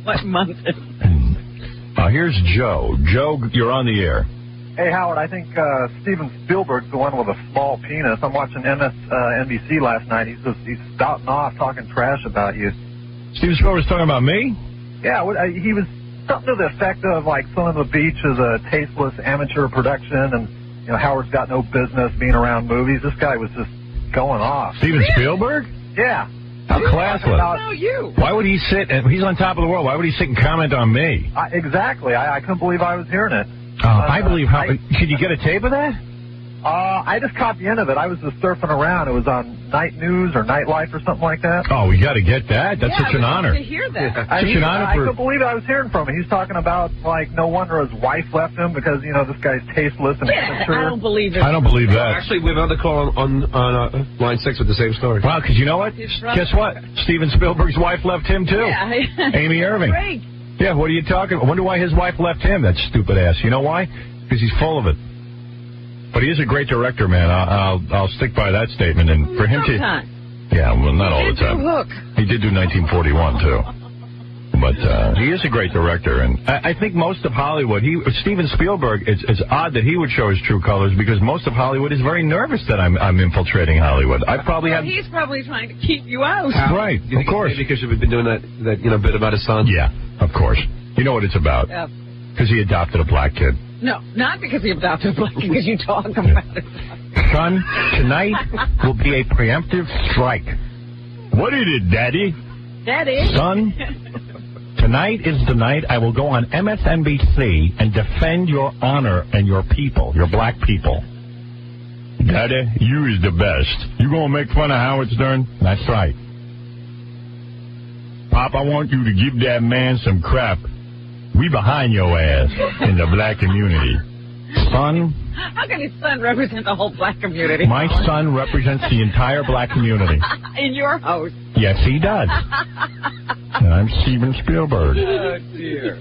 What month? Here's Joe. Joe, you're on the air. Hey, Howard, I think Steven Spielberg's the one with a small penis. I'm watching NBC last night. He's spouting off, talking trash about you. Steven Spielberg's talking about me? Yeah, he was something to the effect of, like, Son of the Beach is a tasteless amateur production, and, you know, Howard's got no business being around movies. This guy was just going off. Steven Spielberg? Yeah. How classless. No, you. Why would he sit, and he's on top of the world, why would he sit and comment on me? Exactly. I couldn't believe I was hearing it. I believe could you get a tape of that? I just caught the end of it. I was just surfing around. It was on Night News or Nightlife or something like that. Oh, we got to get that. That's such an honor. To hear that. Such an honor I couldn't believe I was hearing from him. He's talking about, like, no wonder his wife left him because, you know, this guy's tasteless and immature. I don't believe it. I don't believe that. Actually, we have another call on line 6 with the same story. Wow, because you know what? Guess what? Steven Spielberg's wife left him, too. Yeah. Amy Irving. Great. Yeah, what are you talking about? I wonder why his wife left him, that stupid ass. You know why? Because he's full of it. But he is a great director, man. I'll stick by that statement. And for him to... Yeah, well, not all the time. Hook. He did do 1941, too. But he is a great director. And I think most of Hollywood... Steven Spielberg, it's odd that he would show his true colors because most of Hollywood is very nervous that I'm infiltrating Hollywood. He's probably trying to keep you out. Right, of course. Because you've been doing that bit about his son? Yeah, of course. You know what it's about. Because he adopted a black kid. No, not because he adopted a black kid, because you talk about it. Son, tonight will be a preemptive strike. What is it, Daddy? Daddy? Son, tonight is the night I will go on MSNBC and defend your honor and your people, your black people. Daddy, you is the best. You gonna make fun of Howard Stern? That's right. Pop, I want you to give that man some crap. We behind your ass in the black community. Son. How can his son represent the whole black community? My son represents the entire black community. In your house? Yes, he does. And I'm Steven Spielberg. Oh, dear.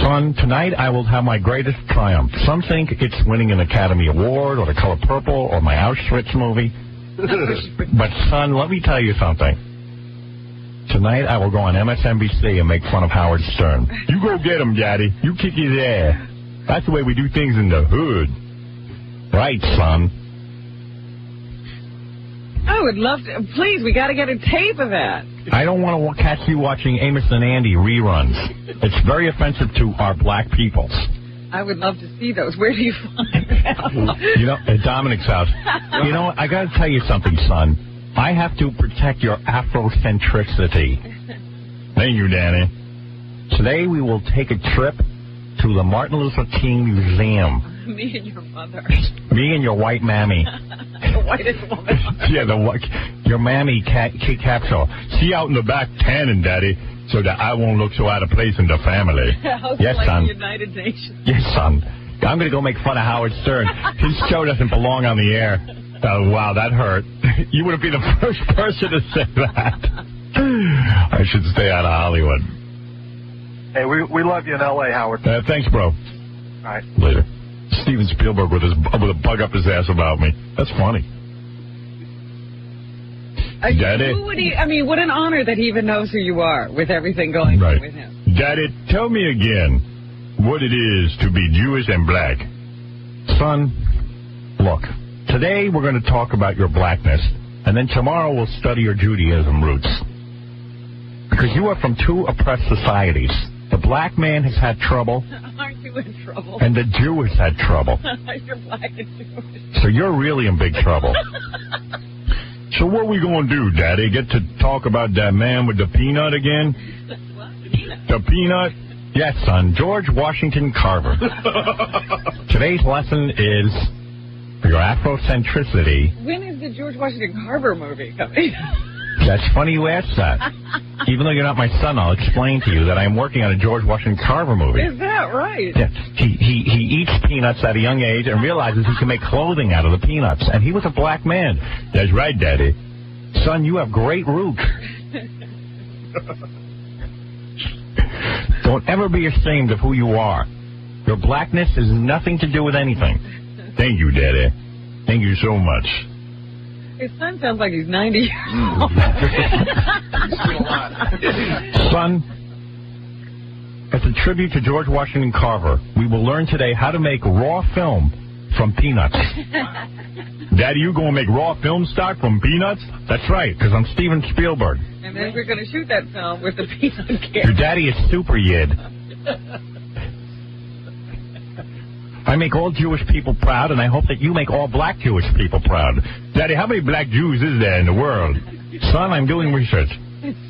Son, tonight I will have my greatest triumph. Some think it's winning an Academy Award or The Color Purple or my Auschwitz movie. But, son, let me tell you something. Tonight I will go on MSNBC and make fun of Howard Stern. You go get him, Daddy. You kick his ass. That's the way we do things in the hood. Right, son. I would love to. Please, we got to get a tape of that. I don't want to catch you watching Amos and Andy reruns. It's very offensive to our black people. I would love to see those. Where do you find them? You know, at Dominic's house. You know what? I got to tell you something, son. I have to protect your Afrocentricity. Thank you, Danny. Today we will take a trip to the Martin Luther King Museum. Me and your mother. Me and your white mammy. The whitest woman. Yeah, your mammy, Kate Capshaw. She out in the back tanning, Daddy, so that I won't look so out of place in the family. Yes, like son. The United Nations. Yes, son. I'm going to go make fun of Howard Stern. His show doesn't belong on the air. Oh, wow, that hurt. You wouldn't be the first person to say that. I should stay out of Hollywood. Hey, we love you in L.A., Howard. Thanks, bro. All right. Later. Steven Spielberg with a bug up his ass about me. That's funny. Daddy. What an honor that he even knows who you are with everything going on with him. Daddy, tell me again what it is to be Jewish and black. Son, look. Today we're going to talk about your blackness, and then tomorrow we'll study your Judaism roots. Because you are from two oppressed societies. The black man has had trouble. Aren't you in trouble? And the Jew has had trouble. You're black and Jewish. So you're really in big trouble. So what are we going to do, Daddy? Get to talk about that man with the peanut again? What? Peanut? The peanut? Yes, son. George Washington Carver. Today's lesson is... your Afrocentricity. When is the George Washington Carver movie coming? That's funny you asked that. Even though you're not my son, I'll explain to you that I'm working on a George Washington Carver movie. Is that right? Yeah. He eats peanuts at a young age and realizes he can make clothing out of the peanuts. And he was a black man. That's right, Daddy. Son, you have great roots. Don't ever be ashamed of who you are. Your blackness has nothing to do with anything. Thank you, Daddy. Thank you so much. His son sounds like he's 90 years old. Son, As a tribute to George Washington Carver, we will learn today how to make raw film from peanuts. Daddy, you going to make raw film stock from peanuts? That's right, because I'm Steven Spielberg. And then we're going to shoot that film with the peanut can. Your daddy is super yid. I make all Jewish people proud, and I hope that you make all black Jewish people proud. Daddy, how many black Jews is there in the world? Son, I'm doing research.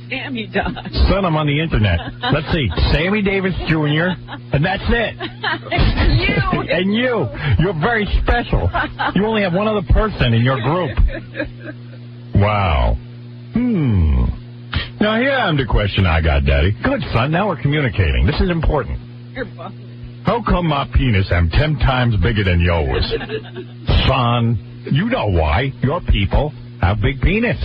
Sammy does. Son, I'm on the internet. Let's see. Sammy Davis Jr., and that's it. You. And you. You're very special. You only have one other person in your group. Wow. Now, here I'm the question I got, Daddy. Good, son. Now we're communicating. This is important. You're buffing. How come my penis am 10 times bigger than yours? Son, you know why. Your people have big penis.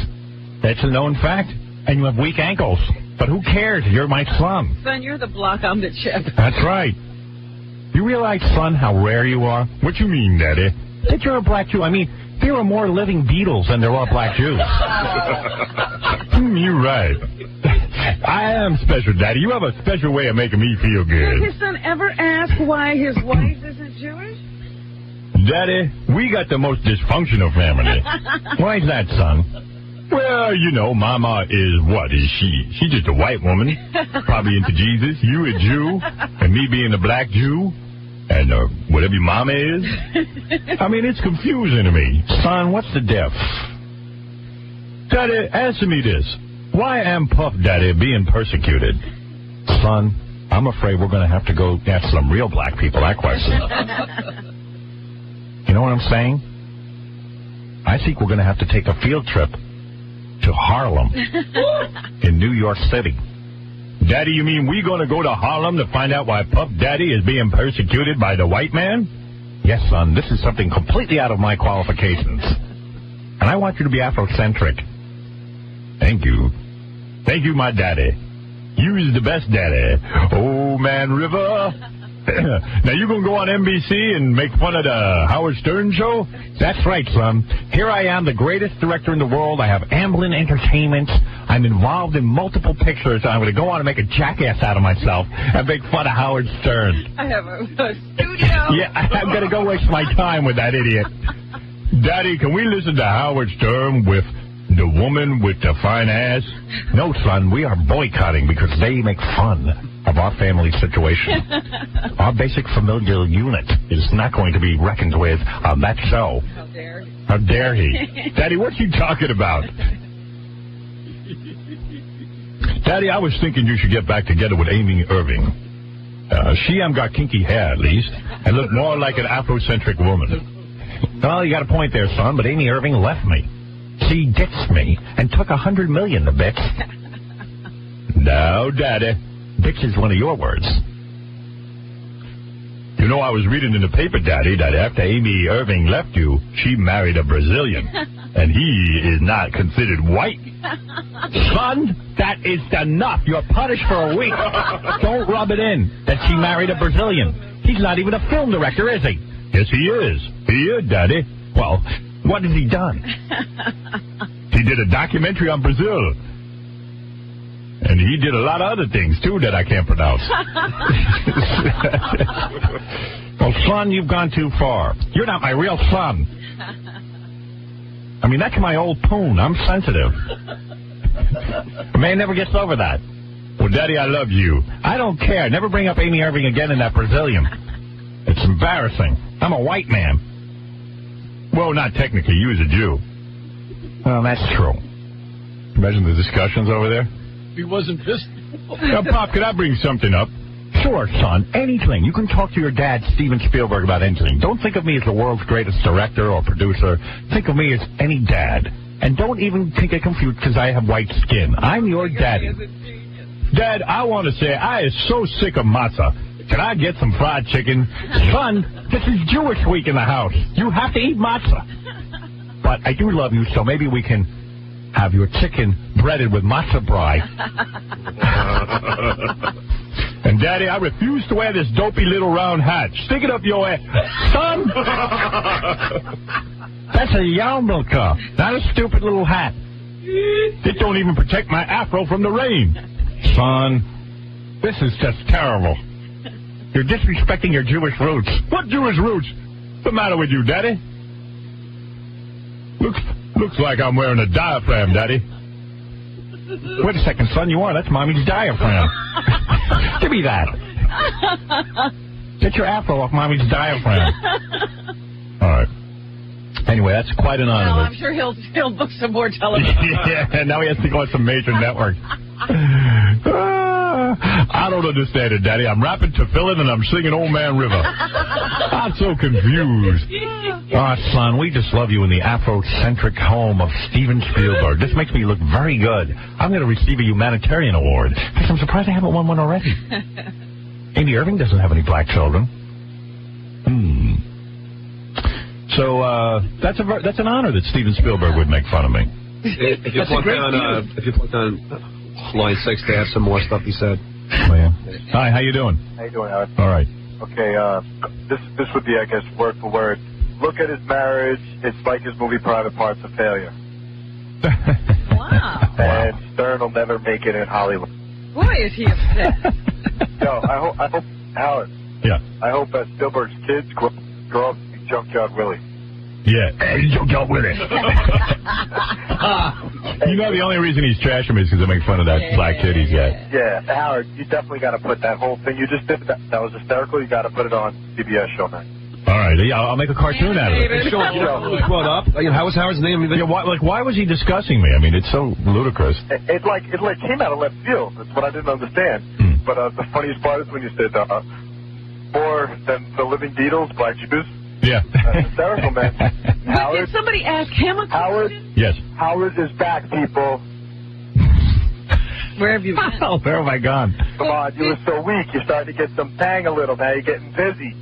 That's a known fact. And you have weak ankles. But who cares? You're my son. Son, you're the block on the chip. That's right. You realize, son, how rare you are? What you mean, Daddy? That you're a black Jew. I mean, there are more living Beatles than there are black Jews. You're right. I am special, Daddy. You have a special way of making me feel good. Has his son ever asked why his wife isn't Jewish? Daddy, we got the most dysfunctional family. Why is that, son? Well, you know, Mama is, what is she? She's just a white woman, probably into Jesus. You a Jew, and me being a black Jew, and whatever your mama is. I mean, it's confusing to me. Son, what's the diff? Daddy, answer me this. Why am Puff Daddy being persecuted? Son, I'm afraid we're going to have to go ask some real black people that question. You know what I'm saying? I think we're going to have to take a field trip to Harlem in New York City. Daddy, you mean we going to go to Harlem to find out why Puff Daddy is being persecuted by the white man? Yes, son, this is something completely out of my qualifications. And I want you to be Afrocentric. Thank you. Thank you, my daddy. You's the best daddy. Oh, man, River. Now, you going to go on NBC and make fun of the Howard Stern show? That's right, son. Here I am, the greatest director in the world. I have Amblin Entertainment. I'm involved in multiple pictures. I'm going to go on and make a jackass out of myself and make fun of Howard Stern. I have a studio. Yeah, I'm going to go waste my time with that idiot. Daddy, can we listen to Howard Stern with the woman with the fine ass? No, son, we are boycotting because they make fun of our family situation. Our basic familial unit is not going to be reckoned with on that show. How dare he? How dare he? Daddy, what you talking about? Daddy, I was thinking you should get back together with Amy Irving. She got kinky hair, at least, and looked more like an Afrocentric woman. Well, you got a point there, son, but Amy Irving left me. She ditched me and took $100 million, the bitch. No, Daddy. Bitch is one of your words. You know, I was reading in the paper, Daddy, that after Amy Irving left you, she married a Brazilian. And he is not considered white. Son, that is enough. You're punished for a week. Don't rub it in that she married a Brazilian. He's not even a film director, is he? Yes, he is. He is, Daddy. Well, what has he done? He did a documentary on Brazil. And he did a lot of other things, too, that I can't pronounce. Well, son, you've gone too far. You're not my real son. I mean, that's my old poon. I'm sensitive. A man never gets over that. Well, Daddy, I love you. I don't care. Never bring up Amy Irving again in that Brazilian. It's embarrassing. I'm a white man. Well, not technically. You was a Jew. Well, that's true. Imagine the discussions over there. He wasn't pissed. Now, Pop, could I bring something up? Sure, son. Anything. You can talk to your dad, Steven Spielberg, about anything. Don't think of me as the world's greatest director or producer. Think of me as any dad. And don't even get confused because I have white skin. I'm your daddy. Dad, I want to say I is so sick of matzah. Can I get some fried chicken? Son, this is Jewish week in the house. You have to eat matzah. But I do love you, so maybe we can have your chicken breaded with matzah brei. And, Daddy, I refuse to wear this dopey little round hat. Stick it up your ass. Son! That's a yarmulke, not a stupid little hat. It don't even protect my afro from the rain. Son, This is just terrible. You're disrespecting your Jewish roots. What Jewish roots? What's the matter with you, Daddy? Looks like I'm wearing a diaphragm, Daddy. Wait a second, son. You are. That's Mommy's diaphragm. Give me that. Get your afro off Mommy's diaphragm. All right. Anyway, that's quite an honor. Well, I'm sure he'll book some more television. Yeah, now he has to go on some major network. I don't understand it, Daddy. I'm rapping Tefillin and I'm singing Old Man River. I'm so confused. Son, we just love you in the Afrocentric home of Steven Spielberg. This makes me look very good. I'm going to receive a humanitarian award. I'm surprised I haven't won one already. Amy Irving doesn't have any black children. So that's an honor that Steven Spielberg would make fun of me. If you plucked on line 6, they have some more stuff he said. Oh, yeah. Hi, how you doing? How you doing, Howard? All right. Okay, this would be, I guess, word for word. Look at his marriage. It's like his movie Private Parts, a failure. Wow. And Stern will never make it in Hollywood. Boy, is he upset. Yo, I hope, Howard. Yeah. I hope that Spielberg's kids grow up to be Junkyard Willie. Yeah. Hey, Junkyard Willie. You know the only reason he's trashing me is because I make fun of that black kid he's got. Yeah, Howard, you definitely got to put that whole thing you just did. That was hysterical. You got to put it on CBS Showtime. All right, yeah, I'll make a cartoon out of it. Brought up. How was Howard's name? Yeah, why was he discussing me? I mean, it's so ludicrous. It came out of left field. That's what I didn't understand. But the funniest part is when you said more than the living Beatles, black Jews. Yeah. That's hysterical, man. Howard, did somebody ask him a question? Howard? Yes. Howard is back, people. Where have you been? Oh, where have I gone? Come on, you were so weak. You're starting to get some tang a little. Now you're getting busy.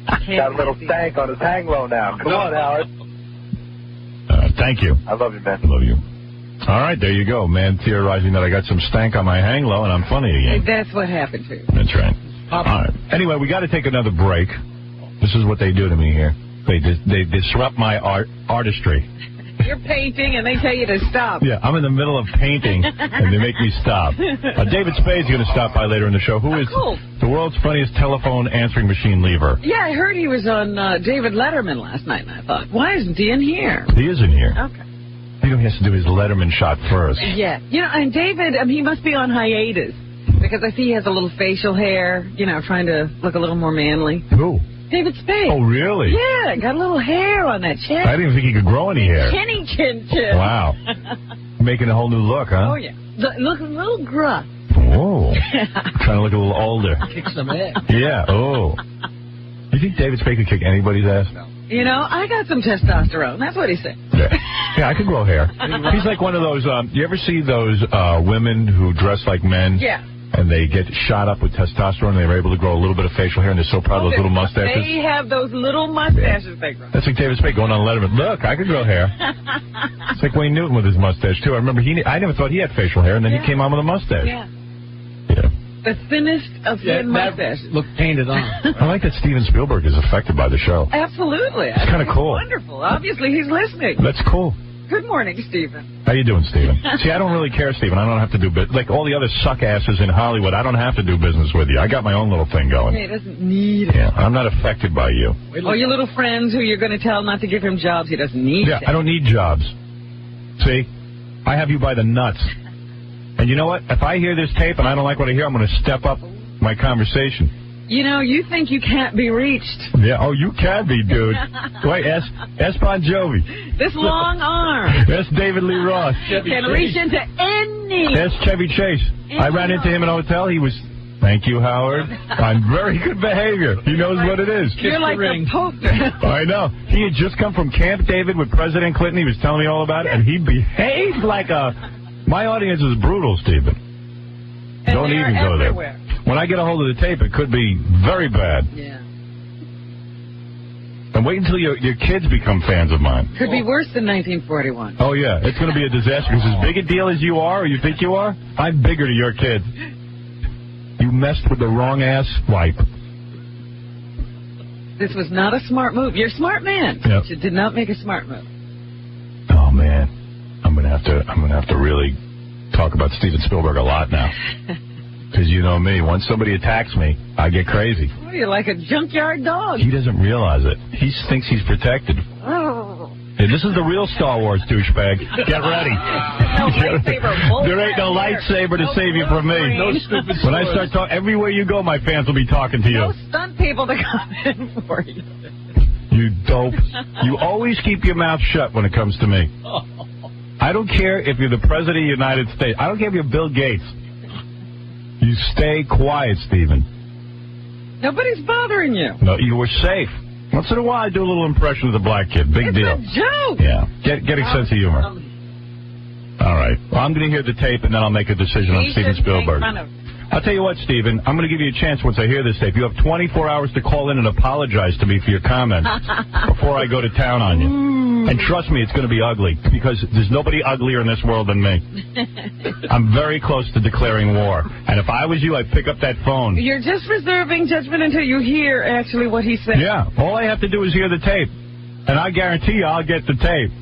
Got a little stank on his hang low now. Come on, Howard. Thank you. I love you, man. I love you. All right, there you go. Man theorizing that I got some stank on my hang low and I'm funny again. That's what happened to you. That's right. All right. Anyway, we got to take another break. This is what they do to me here. They disrupt my artistry. You're painting and they tell you to stop. Yeah, I'm in the middle of painting and they make me stop. David Spade's going to stop by later in the show. Who is the world's funniest telephone answering machine lever? Yeah, I heard he was on David Letterman last night, and I thought, why isn't he in here? He is in here. Okay. He has to do his Letterman shot first. Yeah. You know, and David, he must be on hiatus because I see he has a little facial hair, trying to look a little more manly. Who? David Spade. Oh, really? Yeah, got a little hair on that chin. I didn't think he could grow any hair. Chin. Wow. Making a whole new look, huh? Oh, yeah. Look a little gruff. Oh. Trying to look a little older. Kick some ass. Yeah, oh. You think David Spade could kick anybody's ass? No. I got some testosterone. That's what he said. Yeah, I could grow hair. He's like one of those, you ever see those women who dress like men? Yeah. And they get shot up with testosterone and they're able to grow a little bit of facial hair and they're so proud of those little mustaches. They have those little mustaches they grow. That's like David Spade going on Letterman. Look, I could grow hair. It's like Wayne Newton with his mustache, too. I remember I never thought he had facial hair and then he came on with a mustache. Yeah. The thinnest of thin mustaches. Look painted on. I like that Steven Spielberg is affected by the show. Absolutely. It's kind of cool. Wonderful. Obviously, he's listening. That's cool. Good morning, Steven. How you doing, Steven? See, I don't really care, Steven. I don't have to do business. Like all the other suck asses in Hollywood, I don't have to do business with you. I got my own little thing going. He doesn't need it. Yeah, I'm not affected by you. Or your little friends who you're going to tell not to give him jobs. He doesn't need Yeah, I don't need jobs. See? I have you by the nuts. And you know what? If I hear this tape and I don't like what I hear, I'm going to step up my conversation. You think you can't be reached. Yeah, oh, you can be, dude. Wait, S. Bon Jovi. This long arm. S. David Lee Roth. Can reach into any. S. Chevy Chase. I ran into him in a hotel. He was, thank you, Howard. I'm very good behavior. He knows what it is. You're like the Pope. I know. He had just come from Camp David with President Clinton. He was telling me all about it, and he behaved like a... My audience is brutal, Stephen. And don't even go everywhere. there. When I get a hold of the tape, it could be very bad. Yeah. And wait until your kids become fans of mine. Could be worse than 1941. Oh, yeah. It's going to be a disaster. Because as big a deal as you are, or you think you are, I'm bigger to your kids. You messed with the wrong ass wipe. This was not a smart move. You're a smart man. Yep. You did not make a smart move. Oh, man. I'm gonna have to really talk about Steven Spielberg a lot now. Because you know me. Once somebody attacks me, I get crazy. What are you, like a junkyard dog? He doesn't realize it. He thinks he's protected. Oh. Hey, this is the real Star Wars, douchebag. Get ready. No lightsaber. There ain't no lightsaber to save you from me. No stupid When I start talking, everywhere you go, my fans will be talking to you. No stunt people to come in for you. You dope. You always keep your mouth shut when it comes to me. I don't care if you're the President of the United States. I don't care if you're Bill Gates. You stay quiet, Stephen. Nobody's bothering you. No, you were safe. Once in a while, I do a little impression of the black kid. Big deal. It's a joke. Yeah. Get a sense of humor. All right. Well, I'm going to hear the tape, and then I'll make a decision on Steven Spielberg. I'll tell you what, Steven. I'm going to give you a chance once I hear this tape. You have 24 hours to call in and apologize to me for your comments before I go to town on you. And trust me, it's going to be ugly, because there's nobody uglier in this world than me. I'm very close to declaring war. And if I was you, I'd pick up that phone. You're just reserving judgment until you hear actually what he said. Yeah. All I have to do is hear the tape. And I guarantee you I'll get the tape.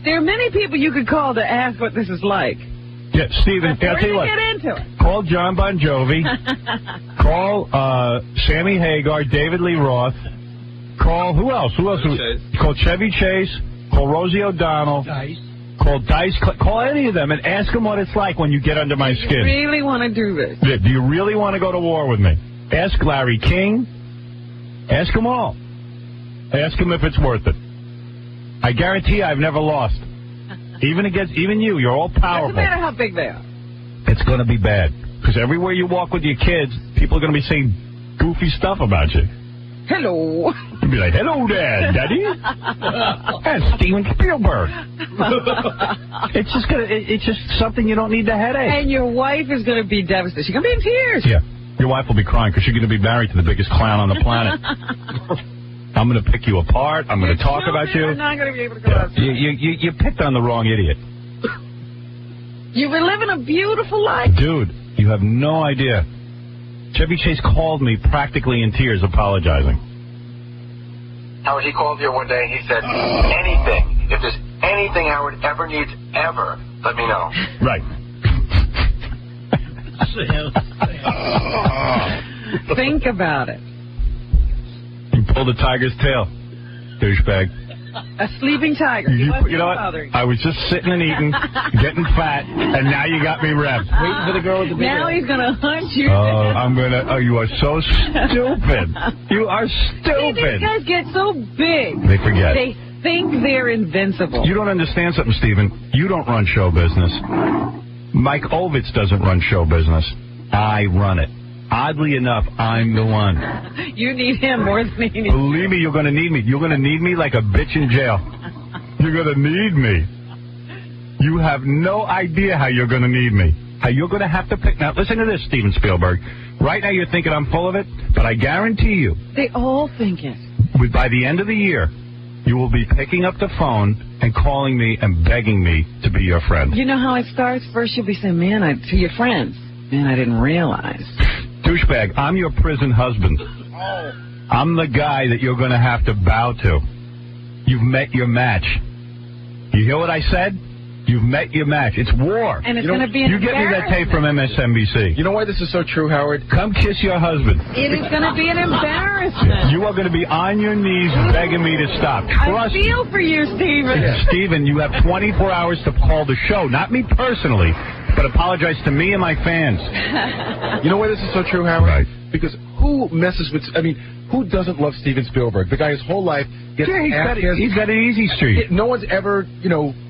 There are many people you could call to ask what this is like. Yeah, Steven, I'll tell you what. Get into it. Call John Bon Jovi. Call Sammy Hagar, David Lee Roth. Call, who else? Call Chevy Chase. Call Rosie O'Donnell. Dice. Call Dice. Call any of them and ask them what it's like when you get under my skin. Do you really want to do this? Yeah, do you really want to go to war with me? Ask Larry King. Ask them all. Ask them if it's worth it. I guarantee I've never lost. Even you. You're all powerful. Doesn't matter how big they are. It's going to be bad. Because everywhere you walk with your kids, people are going to be saying goofy stuff about you. Hello. You'll be like, hello there, Daddy. That's Steven Spielberg. It's just something you don't need the headache. And your wife is going to be devastated. She's going to be in tears. Yeah. Your wife will be crying because you're going to be married to the biggest clown on the planet. I'm going to pick you apart. I'm going to talk about you. You're not going to be able to go outside. You picked on the wrong idiot. You were living a beautiful life. Dude, you have no idea. Chevy Chase called me practically in tears apologizing. Howard, he called here one day and he said, anything, if there's anything Howard ever needs ever, let me know. Right. Think about it. You pulled the tiger's tail, douchebag. A sleeping tiger. You know what? I was just sitting and eating, getting fat, and now you got me revved. Waiting for the girl with the big Now he's going to hunt you. Oh, you are so stupid. You are See, stupid. these guys get so big. They forget. They think they're invincible. You don't understand something, Steven. You don't run show business. Mike Ovitz doesn't run show business. I run it. Oddly enough, I'm the one. You need him more than he needs. Believe me, you're going to need me. You're going to need me like a bitch in jail. You're going to need me. You have no idea how you're going to need me. How you're going to have to pick. Now, listen to this, Steven Spielberg. Right now you're thinking I'm full of it, but I guarantee you. They all think it. By the end of the year, you will be picking up the phone and calling me and begging me to be your friend. You know how it starts? First you'll be saying, to your friends. Man, I didn't realize. Douchebag, I'm your prison husband. I'm the guy that you're going to have to bow to. You've met your match. You hear what I said? You've met your match. It's war. And it's going to be an You get me that tape from MSNBC. You know why this is so true, Howard? Come kiss your husband. It is going to be an embarrassment. You are going to be on your knees begging me to stop. I feel for you, Steven. Steven, you have 24 hours to call the show. Not me personally, but apologize to me and my fans. You know why this is so true, Howard? Right. Because who messes with... who doesn't love Steven Spielberg? The guy his whole life gets... He's got an easy street. No one's ever,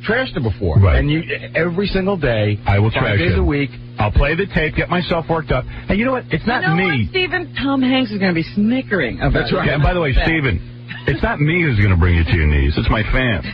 trashed him before. Right. And every single day... I will trash him. 5 days a week... I'll play the tape, get myself worked up. And you know what? It's not me. What, Steven? Tom Hanks is going to be snickering about That's right. Yeah, and by the way, Steven, it's not me who's going to bring you to your knees. It's my fans.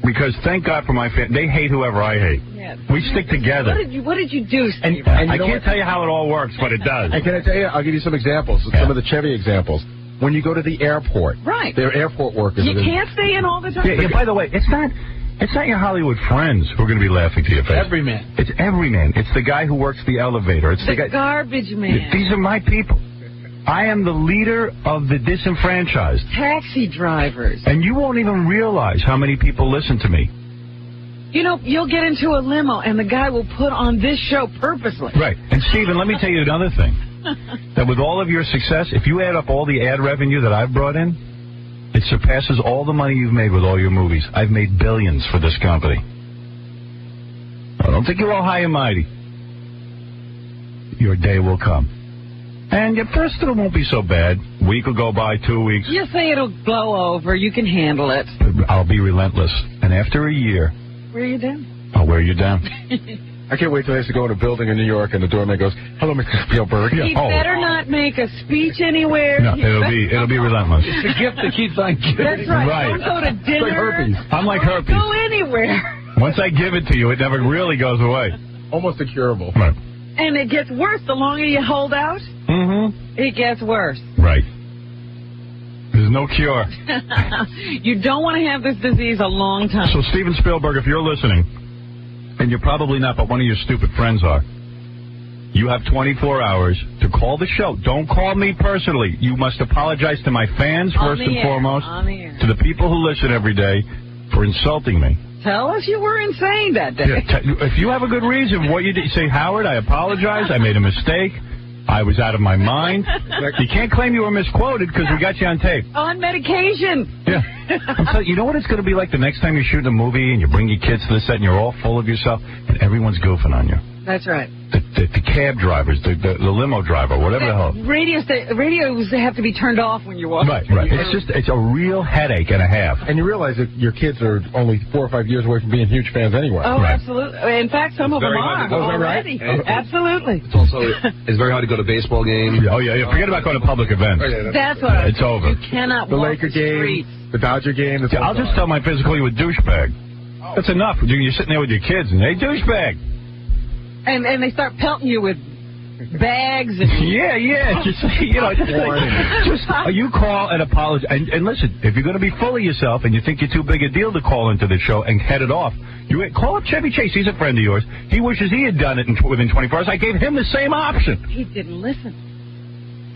Because thank God for my fans. They hate whoever I hate. Yeah. We stick together. What did you do, Steven? And I can't tell you how it all works, but it does. And can I tell you? I'll give you some examples. Yeah. Some of the Chevy examples. When you go to the airport. Right. They're airport workers. You can't stay in all the time. Yeah, by the way, it's not your Hollywood friends who are going to be laughing to your face. Every man. It's every man. It's the guy who works the elevator. It's the guy, garbage man. These are my people. I am the leader of the disenfranchised. Taxi drivers. And you won't even realize how many people listen to me. You know, you'll get into a limo, and the guy will put on this show purposely. Right. And, Steven, let me tell you another thing. That with all of your success, if you add up all the ad revenue that I've brought in, it surpasses all the money you've made with all your movies. I've made billions for this company. I don't think you're all high and mighty. Your day will come. And at first it won't be so bad. A week will go by, 2 weeks. You say it'll blow over. You can handle it. I'll be relentless. And after a year... Wear you down. I'll wear you down. I can't wait till I have to go in a building in New York and the doorman goes, "Hello, Mr. Spielberg." He better not make a speech anywhere. No, it'll be relentless. It's a gift that keeps on giving. That's right. Don't go to dinner. It's like herpes. I'm like herpes. Go anywhere. Once I give it to you, it never really goes away. Almost incurable. Right. And it gets worse the longer you hold out. Mm-hmm. It gets worse. Right. There's no cure. You don't want to have this disease a long time. So, Steven Spielberg, if you're listening, and you're probably not, but one of your stupid friends are, you have 24 hours to call the show. Don't call me personally. You must apologize to my fans first and foremost, to the people who listen every day for insulting me. Tell us you were insane that day. Yeah, if you have a good reason, what you did, say, "Howard, I apologize. I made a mistake. I was out of my mind." You can't claim you were misquoted because we got you on tape. On medication. Yeah. I'm telling you, you know what it's going to be like the next time you shoot a movie and you bring your kids to the set and you're all full of yourself and everyone's goofing on you. That's right. The cab drivers, the limo driver, whatever the hell. Radios have to be turned off when you're walking. Right. It's a real headache and a half. And you realize that your kids are only 4 or 5 years away from being huge fans anyway. Oh, absolutely. In fact, some of them are already. Right? Absolutely. It's very hard to go to baseball games. Oh, yeah. Forget about going to public events. That's what it's over. You cannot the walk Laker the streets. game, the Dodger game. I'll just tell my physical you a douchebag. That's enough. You're sitting there with your kids and, "Hey, douchebag." And they start pelting you with bags and just you call and apologize and listen, if you're going to be full of yourself and you think you're too big a deal to call into the show and head it off, you call up Chevy Chase. He's a friend of yours. He wishes he had done it within 24 hours. I gave him the same option. He didn't listen.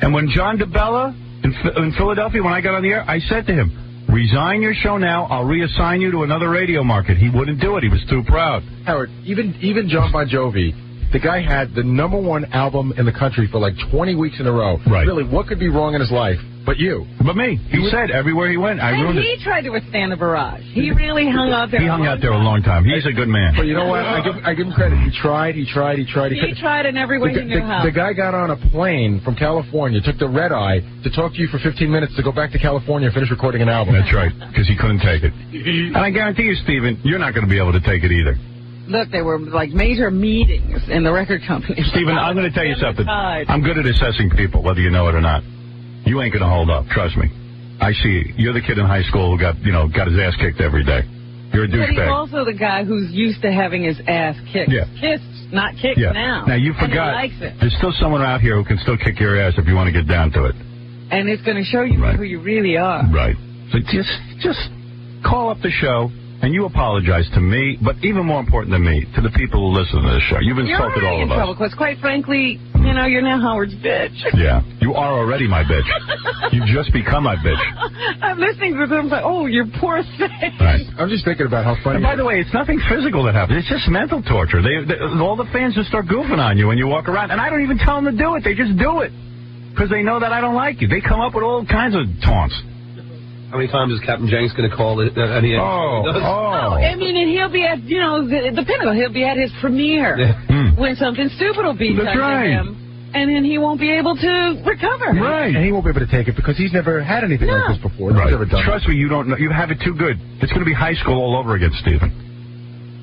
And when John DeBella in Philadelphia, when I got on the air, I said to him, "Resign your show now. I'll reassign you to another radio market." He wouldn't do it. He was too proud. Howard, even John Bon Jovi, the guy had the #1 album in the country for like 20 weeks in a row. Right. Really, what could be wrong in his life but you? But me. He said everywhere he went, I ruined it. He tried to withstand the barrage. He really hung out there. He hung out there a long time. He's a good man. But you know what? I give him credit. He tried. He tried in every way he knew how. The guy got on a plane from California, took the red eye to talk to you for 15 minutes to go back to California and finish recording an album. That's right, because he couldn't take it. And I guarantee you, Steven, you're not going to be able to take it either. Look, there were like major meetings in the record company. Steven, I'm going to tell you something. I'm good at assessing people, whether you know it or not. You ain't going to hold up, trust me. I see you. You're the kid in high school who got his ass kicked every day. You're a douchebag. But he's also the guy who's used to having his ass kicked. Yeah. Kissed, not kicked now. Now, you forgot. And he likes it. There's still someone out here who can still kick your ass if you want to get down to it. And it's going to show you who you really are. Right. So just call up the show. And you apologize to me, but even more important than me, to the people who listen to this show. You've insulted all of us. You're in trouble because, quite frankly, you're now Howard's bitch. Yeah, you are already my bitch. You've just become my bitch. I'm listening to them like, oh, your poor thing. Right. I'm just thinking about how funny. And by the way, it's nothing physical that happens. It's just mental torture. All the fans just start goofing on you when you walk around, and I don't even tell them to do it. They just do it because they know that I don't like you. They come up with all kinds of taunts. How many times is Captain Jenks going to call it? I mean, and he'll be at, the Pinnacle. He'll be at his premiere when something stupid will be done to him. And then he won't be able to recover. Right. And he won't be able to take it because he's never had anything like this before. Right. He's never done Trust me, you don't know. You have it too good. It's going to be high school all over again, Steven.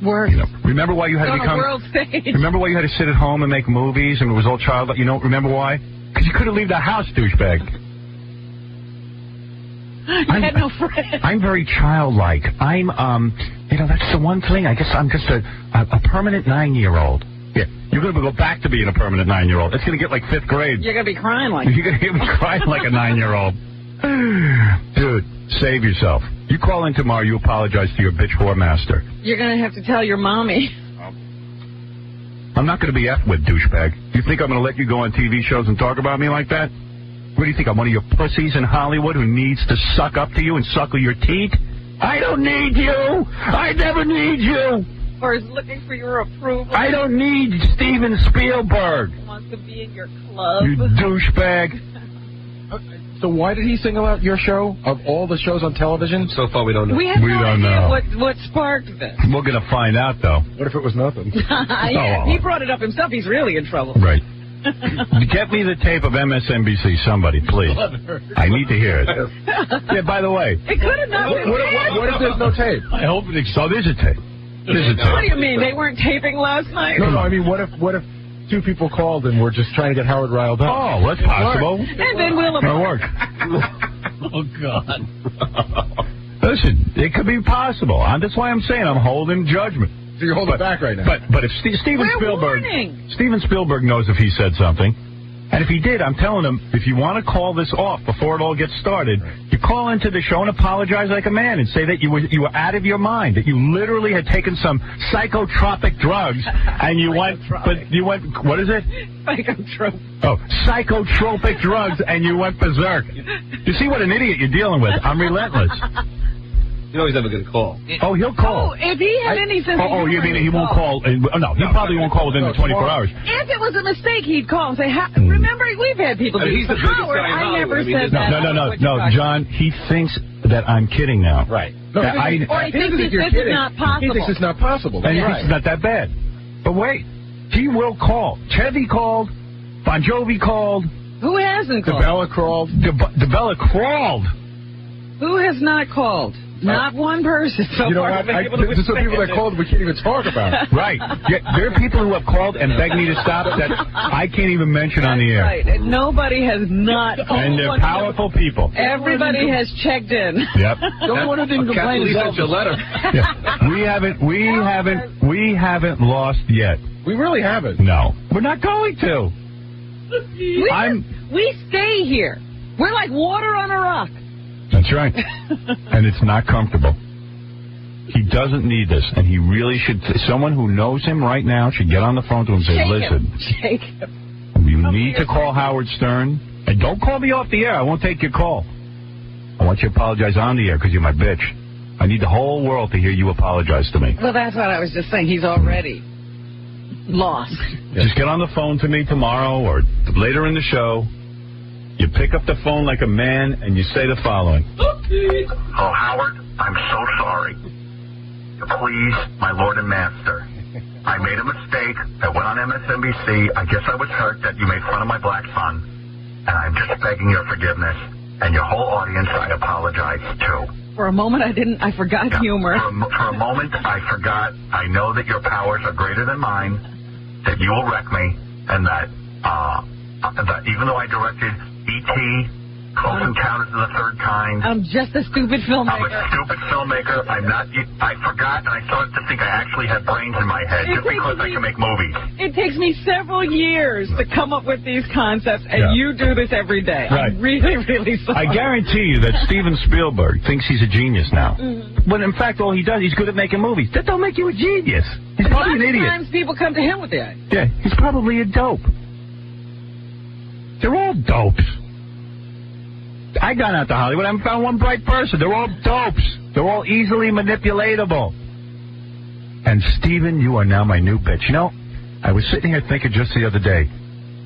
Worse. Remember why you had to become... world stage. Remember why you had to sit at home and make movies and it was all childlike? Remember why? Because you couldn't leave the house, douchebag. You had no friends. I'm very childlike. I'm, that's the one thing. I guess I'm just a permanent 9-year-old. Yeah, you're going to go back to being a permanent 9-year-old. It's going to get like 5th grade. You're going to be crying like You're going to be crying like a 9-year-old. Dude, save yourself. You call in tomorrow, you apologize to your bitch whore master. You're going to have to tell your mommy. I'm not going to be F with, douchebag. You think I'm going to let you go on TV shows and talk about me like that? What do you think, I'm one of your pussies in Hollywood who needs to suck up to you and suckle your teeth? I don't need you! I never need you! or is looking for your approval. I don't need Steven Spielberg. He wants to be in your club. You douchebag. So why did he single out your show of all the shows on television? So far, we don't know. We have no idea what sparked this. We're going to find out, though. What if it was nothing? Yeah, he brought it up himself. He's really in trouble. Right. Get me the tape of MSNBC, somebody, please. I need to hear it. Yeah, by the way. It could have not been. What if there's no tape? I hope it is. So there's a tape. There's a tape. What do you mean? They weren't taping last night? No, I mean, what if two people called and were just trying to get Howard riled up? Oh, that's possible. And then we'll... It'll work. Oh, God. Listen, it could be possible. That's why I'm saying I'm holding judgment. So you're holding back right now. But if Steven Spielberg knows if he said something, and if he did, I'm telling him, if you want to call this off before it all gets started, you call into the show and apologize like a man and say that you were out of your mind, that you literally had taken some psychotropic drugs and you went, what is it? Psychotropic. Oh, psychotropic drugs and you went berserk. You see what an idiot you're dealing with? I'm relentless. You know he's never going to call. Oh, he'll call. Oh, if he had any sense of humor, you mean he won't call? No, he probably won't call within the 24 hours. If it was a mistake, he'd call and say, remember, we've had people do he's the biggest guy in Howard, I never said that. that. No, John, he thinks that I'm kidding now. Right. Or he thinks this is not possible. He thinks it's not possible. And he thinks it's not that bad. But wait, he will call. Chevy called. Bon Jovi called. Who hasn't called? DeBella crawled. DeBella crawled. Who has not called? Not one person. So you know what? There's some people that called we can't even talk about. Right. Yeah, there are people who have called and begged me to stop that I can't even mention on the air. Right. And nobody has not called. And they're powerful people. Everybody has checked in. Yep. No one didn't complain. Sent you a letter. Yeah. We haven't lost yet. We really haven't. No. We're not going to. We stay here. We're like water on a rock. That's right. And it's not comfortable. He doesn't need this, and he really should. Someone who knows him right now should get on the phone to him and say, listen, Shake him. You need to call Howard Stern, and don't call me off the air. I won't take your call. I want you to apologize on the air because you're my bitch. I need the whole world to hear you apologize to me. Well, that's what I was just saying. He's already lost. Just get on the phone to me tomorrow or later in the show. You pick up the phone like a man, and you say the following. Oh, Howard, I'm so sorry. Please, my Lord and Master, I made a mistake. I went on MSNBC. I guess I was hurt that you made fun of my black son, and I'm just begging your forgiveness. And your whole audience, I apologize, too. For a moment, I forgot humor. For a moment, I forgot. I know that your powers are greater than mine, that you will wreck me, and that even though I directed E.T., Close Encounters of the Third Kind. I'm just a stupid filmmaker. I'm a stupid filmmaker. I'm not. I forgot, and I started to think I actually had brains in my head just because I can make movies. It takes me several years to come up with these concepts, and you do this every day. Right. I'm really, really sorry. I guarantee you that Steven Spielberg thinks he's a genius now. When in fact, all he does, he's good at making movies. That don't make you a genius. He's probably an idiot. Sometimes people come to him with that. Yeah, he's probably a dope. They're all dopes. I got out to Hollywood. I found one bright person. They're all dopes. They're all easily manipulatable. And, Steven, you are now my new bitch. You know, I was sitting here thinking just the other day,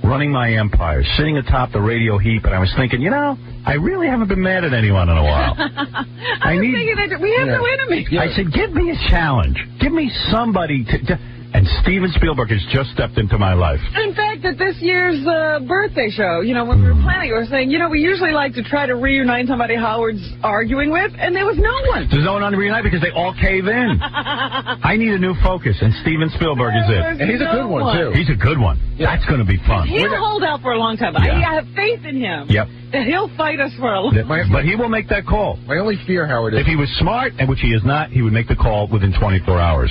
running my empire, sitting atop the radio heap, and I was thinking, you know, I really haven't been mad at anyone in a while. I was thinking that we have no enemies. I said, give me a challenge. Give me somebody to... And Steven Spielberg has just stepped into my life. In fact, at this year's birthday show, you know, when we were planning, we were saying, you know, we usually like to try to reunite somebody Howard's arguing with, and there was no one. There's no one on to reunite because they all cave in. I need a new focus, and Steven Spielberg is it. And he's a good one, too. He's a good one. Yeah. That's going to be fun. He'll hold out for a long time. Yeah. I have faith in him. Yep. That he'll fight us for a long time. But he will make that call. My only fear, Howard, is... If he was smart, and which he is not, he would make the call within 24 hours.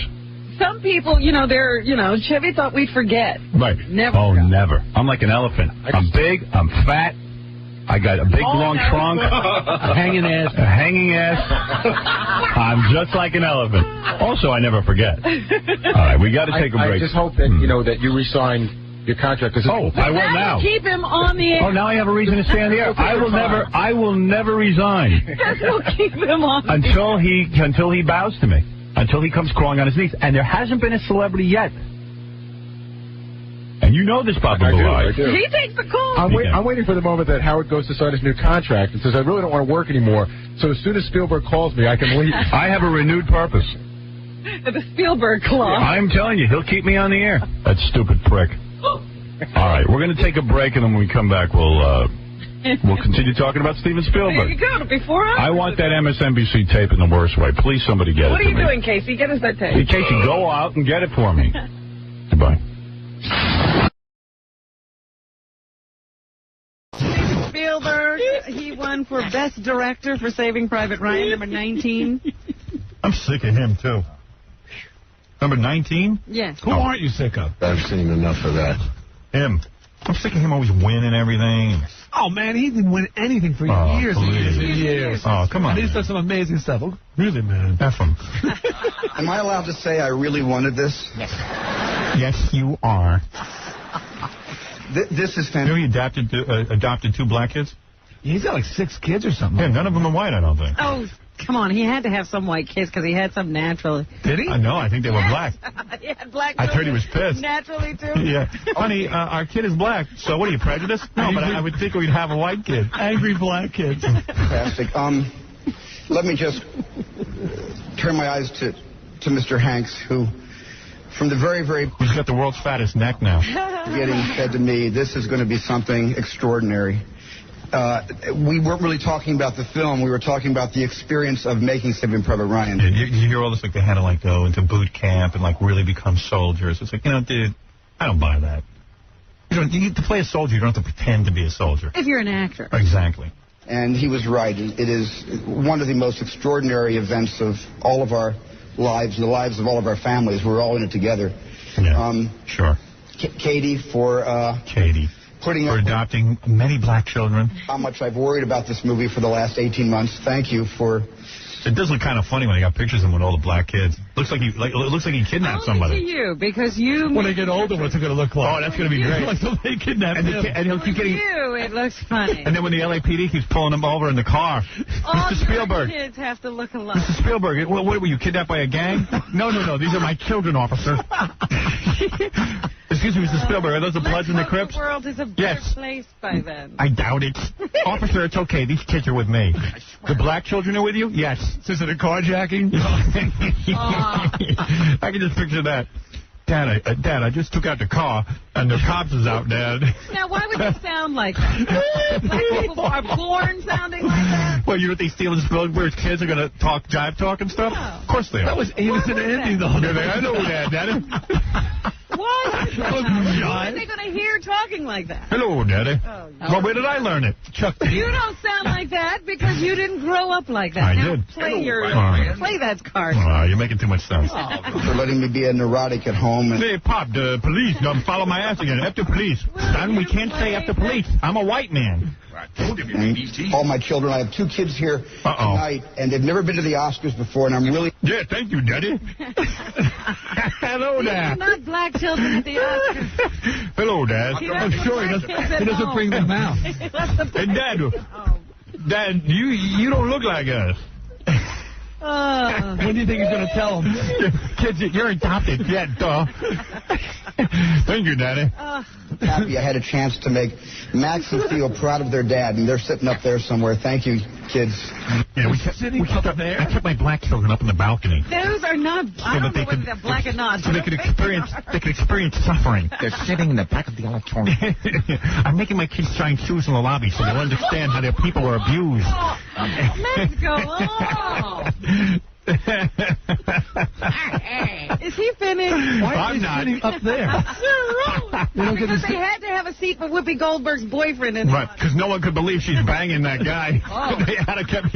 Some people, you know, Chevy thought we'd forget. Right. Never. Oh, never. I'm like an elephant. I'm big. I'm fat. I got a big, long trunk. A hanging ass. I'm just like an elephant. Also, I never forget. All right, we got to take a break. I just hope that, you know, that you resign your contract. I will now. Keep him on the air. Oh, now I have a reason to stay on the air. I will never resign. We'll keep him on until he bows to me. until he comes crawling on his knees. And there hasn't been a celebrity yet. And you know this, Baba I do. He takes the call. I'm waiting for the moment that Howard goes to sign his new contract and says, I really don't want to work anymore. So as soon as Spielberg calls me, I can leave. I have a renewed purpose. The Spielberg Club. I'm telling you, he'll keep me on the air. That stupid prick. All right, we're going to take a break, and then when we come back, we'll continue talking about Steven Spielberg. There you go. Before I want that MSNBC tape in the worst way. Please, somebody get it. What are you doing, Casey? Get us that tape. Hey, Casey, go out and get it for me. Goodbye. Spielberg, he won for Best Director for Saving Private Ryan, number 19. I'm sick of him, too. Number 19? Yes. Who aren't you sick of? I've seen enough of that. Him. I'm sick of him always winning everything. Oh, man, he didn't win anything for years and years and years. Oh, come on. And he's done some amazing stuff. Oh, really, man. F him. Am I allowed to say I really wanted this? Yes, you are. This is fantastic. You know he adopted 2 black kids? He's got like 6 kids or something. Yeah, none of them are white, I don't think. Oh, come on. He had to have some white kids because he had some naturally. Did he? No, I think they were black. He had black I heard he was pissed. Naturally, too? Yeah. Honey, our kid is black, so what are you, prejudiced? No, but I would think we'd have a white kid. Angry black kids. Fantastic. Let me just turn my eyes to Mr. Hanks, who, from the very, very... He's got the world's fattest neck now. ...getting said to me, this is going to be something extraordinary. We weren't really talking about the film. We were talking about the experience of making Saving Private Ryan. Yeah, you hear all this, like they had to like go into boot camp and like really become soldiers. It's like, dude, I don't buy that. To play a soldier, you don't have to pretend to be a soldier. If you're an actor. Exactly. And he was right. It is one of the most extraordinary events of all of our lives, the lives of all of our families. We're all in it together. Yeah, sure. Katie for... Katie. For adopting many black children. How much I've worried about this movie for the last 18 months. Thank you for... It does look kind of funny when they got pictures of him with all the black kids. Looks like he kidnapped somebody. Only to you, because you... When they get older, what's it going to look like? Oh, that's going to be great. Like they kidnapped him. And he'll keep getting... you, it looks funny. And then when the LAPD keeps pulling him over in the car. All Mr. Spielberg. Your kids have to look alike. Mr. Spielberg, what were you, kidnapped by a gang? No. These are my children, officer. Excuse me, Mr. Spielberg, are those the Bloods and the Crips? The world is a better place by then. I doubt it. Officer, it's okay. These kids are with me. The black children are with you? Yes. Is it a carjacking? I can just picture that. Dad, I just took out the car, and the cops is out, Dad. Now, why would they sound like that? Black people are born sounding like that? Well, you don't think Steven Spielberg's kids are going to talk jive talk and stuff? No. Of course they are. That was Amos and Andy, though. I know that, Daddy. Why? Why are they going to hear talking like that? Hello, Daddy. Oh, well, where did I learn it? Chuck. You don't sound like that because you didn't grow up like that. I now did. Play that card. You're making too much sense. For letting me be a neurotic at home. And hey, Pop, the police don't follow my ass again. After police. Son, we can't say after police. I'm a white man. All my children. I have 2 kids here tonight, and they've never been to the Oscars before, and I'm really... Yeah, thank you, Daddy. Hello, Dad. Not black children at the Oscars. Hello, Dad. I'm sure he doesn't bring them out. Hey, Dad, Dad, you don't look like us. When do you think he's going to tell them? Kids, you're adopted. Yeah, duh. Thank you, Daddy. Happy I had a chance to make Max and Theo proud of their dad, and they're sitting up there somewhere. Thank you, kids. Yeah, we kept my black children up in the balcony. Those are not... I don't know whether they're black or not. So they could experience suffering. They're sitting in the back of the auditorium. I'm making my kids shine shoes in the lobby so they'll understand how their people are abused. Let's go on. Is he finished? Why are they sitting up there? Because they had to have a seat for Whoopi Goldberg's boyfriend in right, because no one could believe she's banging that guy. They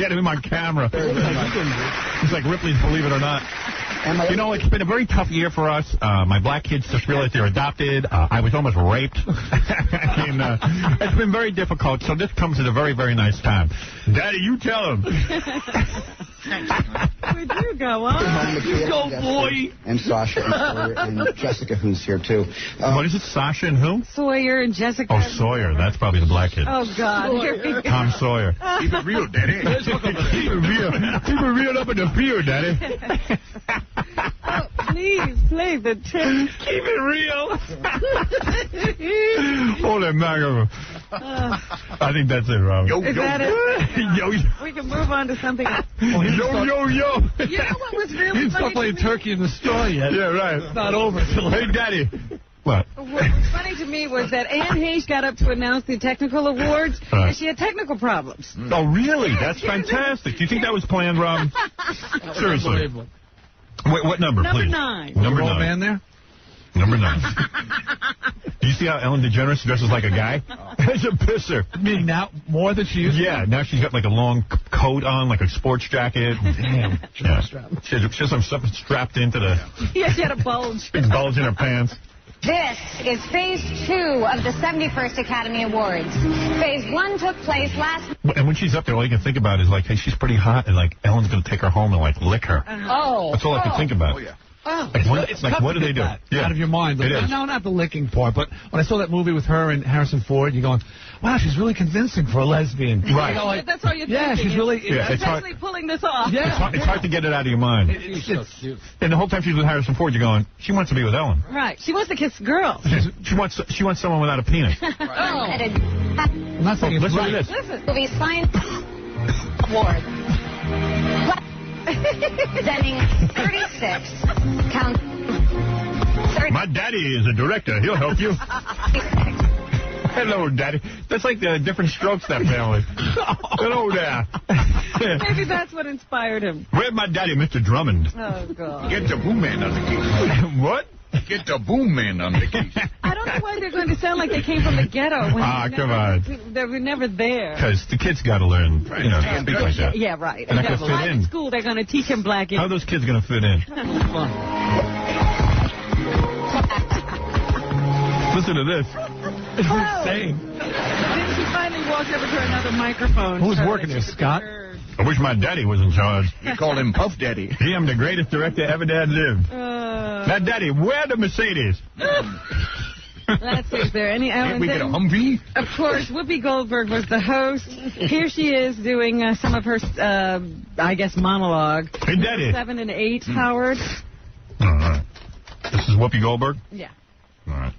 had him on camera. It's like Ripley's Believe It or Not. You know, it's been a very tough year for us. My black kids just realized they're adopted. I was almost raped. And, it's been very difficult, so this comes at a very, very nice time. Daddy, you tell him. would you go on? You go, boy. And Sasha and Sawyer and Jessica, who's here, too. What is it, Sasha and who? Sawyer and Jessica. Oh, Sawyer. That's probably the black kid. Oh, God. Here we go. Tom Sawyer. Keep it real, Daddy. Keep it real. Keep it real up in the field, Daddy. Oh, please play the tape. Keep it real. Holy mackerel. I think that's it, Rob. Is that it? Yo. We can move on to something else. Yo. You know what was really He's not playing turkey in the store yet. Yeah, right. It's not over. Hey, Daddy. What? What was funny to me was that Anne Hayes got up to announce the technical awards, and she had technical problems. Oh, really? That's fantastic. Do you think that was planned, Rob? Seriously. Wait, what number, please? Number 9. Number 9. Man there? Number 9. Do you see how Ellen DeGeneres dresses like a guy? It's a pisser. I mean, now more than she used to? Yeah, now she's got like a long coat on, like a sports jacket. Damn. Yeah. She has some stuff strapped into the... Yeah, she had a bulge. Big bulge in her pants. This is Phase 2 of the 71st Academy Awards. Phase 1 took place last... And when she's up there, all you can think about is like, hey, she's pretty hot, and like Ellen's going to take her home and like lick her. Oh. That's all I can think about. Oh, yeah. Oh, Like, what do they do? Yeah. Out of your mind. It is. No, not the licking part, but when I saw that movie with her and Harrison Ford, you're going, wow, she's really convincing for a lesbian. Right. You know, like, that's all you're thinking. Yeah, she's really... Yeah, it's actually pulling this off. Yeah. It's hard to get it out of your mind. It's so cute. And the whole time she's with Harrison Ford, you're going, she wants to be with Ellen. Right. She wants to kiss girls. She wants someone without a penis. I'm not saying it's Listen right. to this. Listen. Movie Science Award. Presenting 36 count. My daddy is a director. He'll help you. Hello, Daddy. That's like the different strokes, that family. Hello there. Maybe that's what inspired him. Where's my daddy, Mr. Drummond? Oh, God. Get the boom man on the case. What? Get the boom man on the case. I don't know why they're going to sound like they came from the ghetto. When Come on. They were never there. Because the kids got to learn, to speak like that. Yeah, right. And I can fit in. In school, they're going to teach him black How are those kids going to fit in? Listen to this. It's insane. Then she finally walked over to another microphone. Who's working there, Scott? I wish my daddy was in charge. We call him Puff Daddy. He am the greatest director ever that lived. Now, Daddy, where the Mercedes? Let's see, is there any... Can't we get a Humvee? Of course, Whoopi Goldberg was the host. Here she is doing some of her, I guess, monologue. Hey, Daddy. 7 and 8, Howard. All right. This is Whoopi Goldberg? Yeah. All right.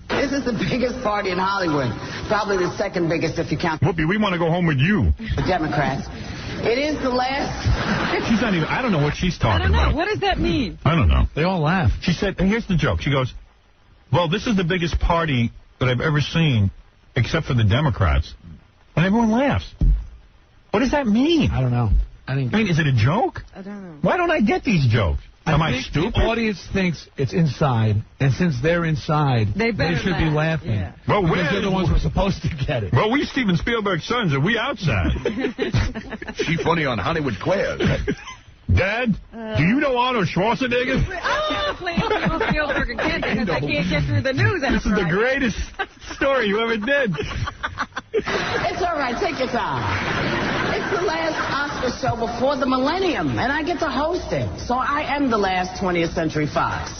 This is the biggest party in Hollywood. Probably the second biggest if you count Whoopi, we want to go home with you. the Democrats. It is the last... She's not even... I don't know what she's I talking don't know. about. What does that mean? I don't know. They all laugh. She said, and here's the joke. She goes, well, this is the biggest party that I've ever seen, except for the Democrats. And everyone laughs. What does that mean? I don't know. I mean, is it a joke? I don't know. Why don't I get these jokes? Am I think stupid? The audience thinks it's inside, and since they're inside, They should be laugh. laughing. Yeah. Well, Because they're the ones who are supposed to get it. Well, we Steven Spielberg's sons, and we outside. She funny on Hollywood Squares. Dad, do you know Arnold Schwarzenegger? Oh, please, Whoopi Goldberg again, because I can't get through the news. This is the greatest story you ever did. It's all right. Take your time. It's the last Oscar show before the millennium, and I get to host it. So I am the last 20th Century Fox.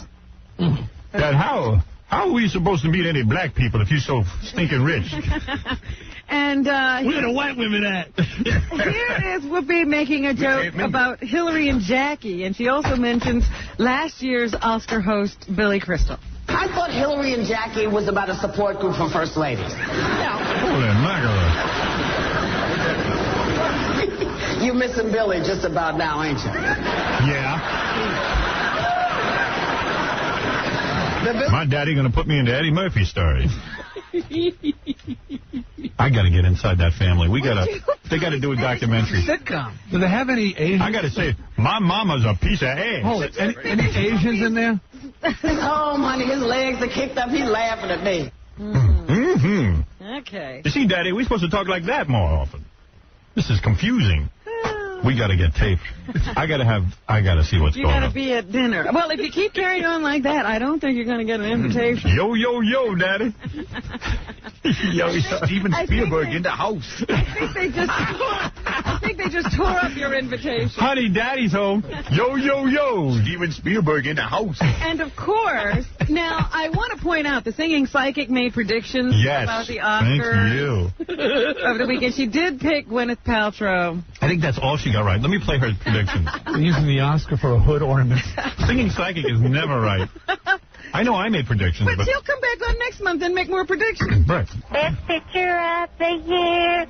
Dad, how are we supposed to meet any black people if you're so stinking rich? And Where the white women at? here is Whoopi making a joke about Hillary and Jackie, and she also mentions last year's Oscar host, Billy Crystal. I thought Hillary and Jackie was about a support group for first ladies. Holy mackerel. You're missing Billy just about now, ain't you? Yeah. My daddy gonna put me into Eddie Murphy stories. I gotta get inside that family. They gotta do a documentary. Sitcom. Do they have any Asians? I gotta say, my mama's a piece of ass. Hold it. Any Asians in there? Oh, honey, his legs are kicked up. He's laughing at me. Mm-hmm. Okay. You see, Daddy, we're supposed to talk like that more often. This is confusing. We got to get taped. I got to see what's You going got on. to be at dinner. Well, if you keep carrying on like that, I don't think you're going to get an invitation. Yo, yo, yo, Daddy. Yo, Steven Spielberg in the house. I think think they just tore up your invitation. Honey, Daddy's home. Yo, yo, yo. Steven Spielberg in the house. And, of course, now, I want to point out, the Singing Psychic made predictions about the Oscars of the weekend. She did pick Gwyneth Paltrow. I think that's all she got right. Let me play her predictions. Using the Oscar for a hood ornament. Singing Psychic is never right. I know I made predictions. But she'll come back on next month and make more predictions. Right. Best picture of the year,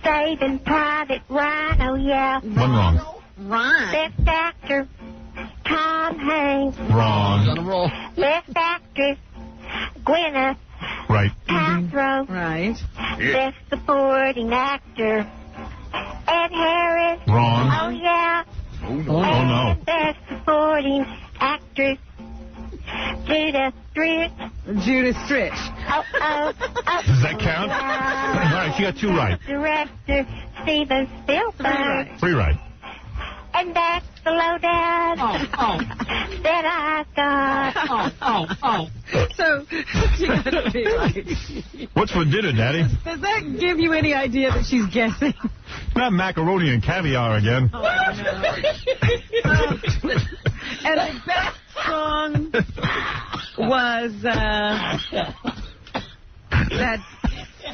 Saving Private Ryan. Oh, yeah. One wrong. Right. Best actor, Tom Hanks. Wrong. Best actress, Gwyneth Right. Paltrow. Right. Best supporting actor, Ed Harris. Wrong. Oh, yeah. Oh, no. Best supporting actress, Judah Stritch. Oh. Does that count? All right, she got 2 right. Director, Steven Spielberg. 3 right. And that's the lowdown that I got. So, she got to be right. What's for dinner, Daddy? Does that give you any idea that she's guessing? Not macaroni and caviar again. Oh, no. And the best song was that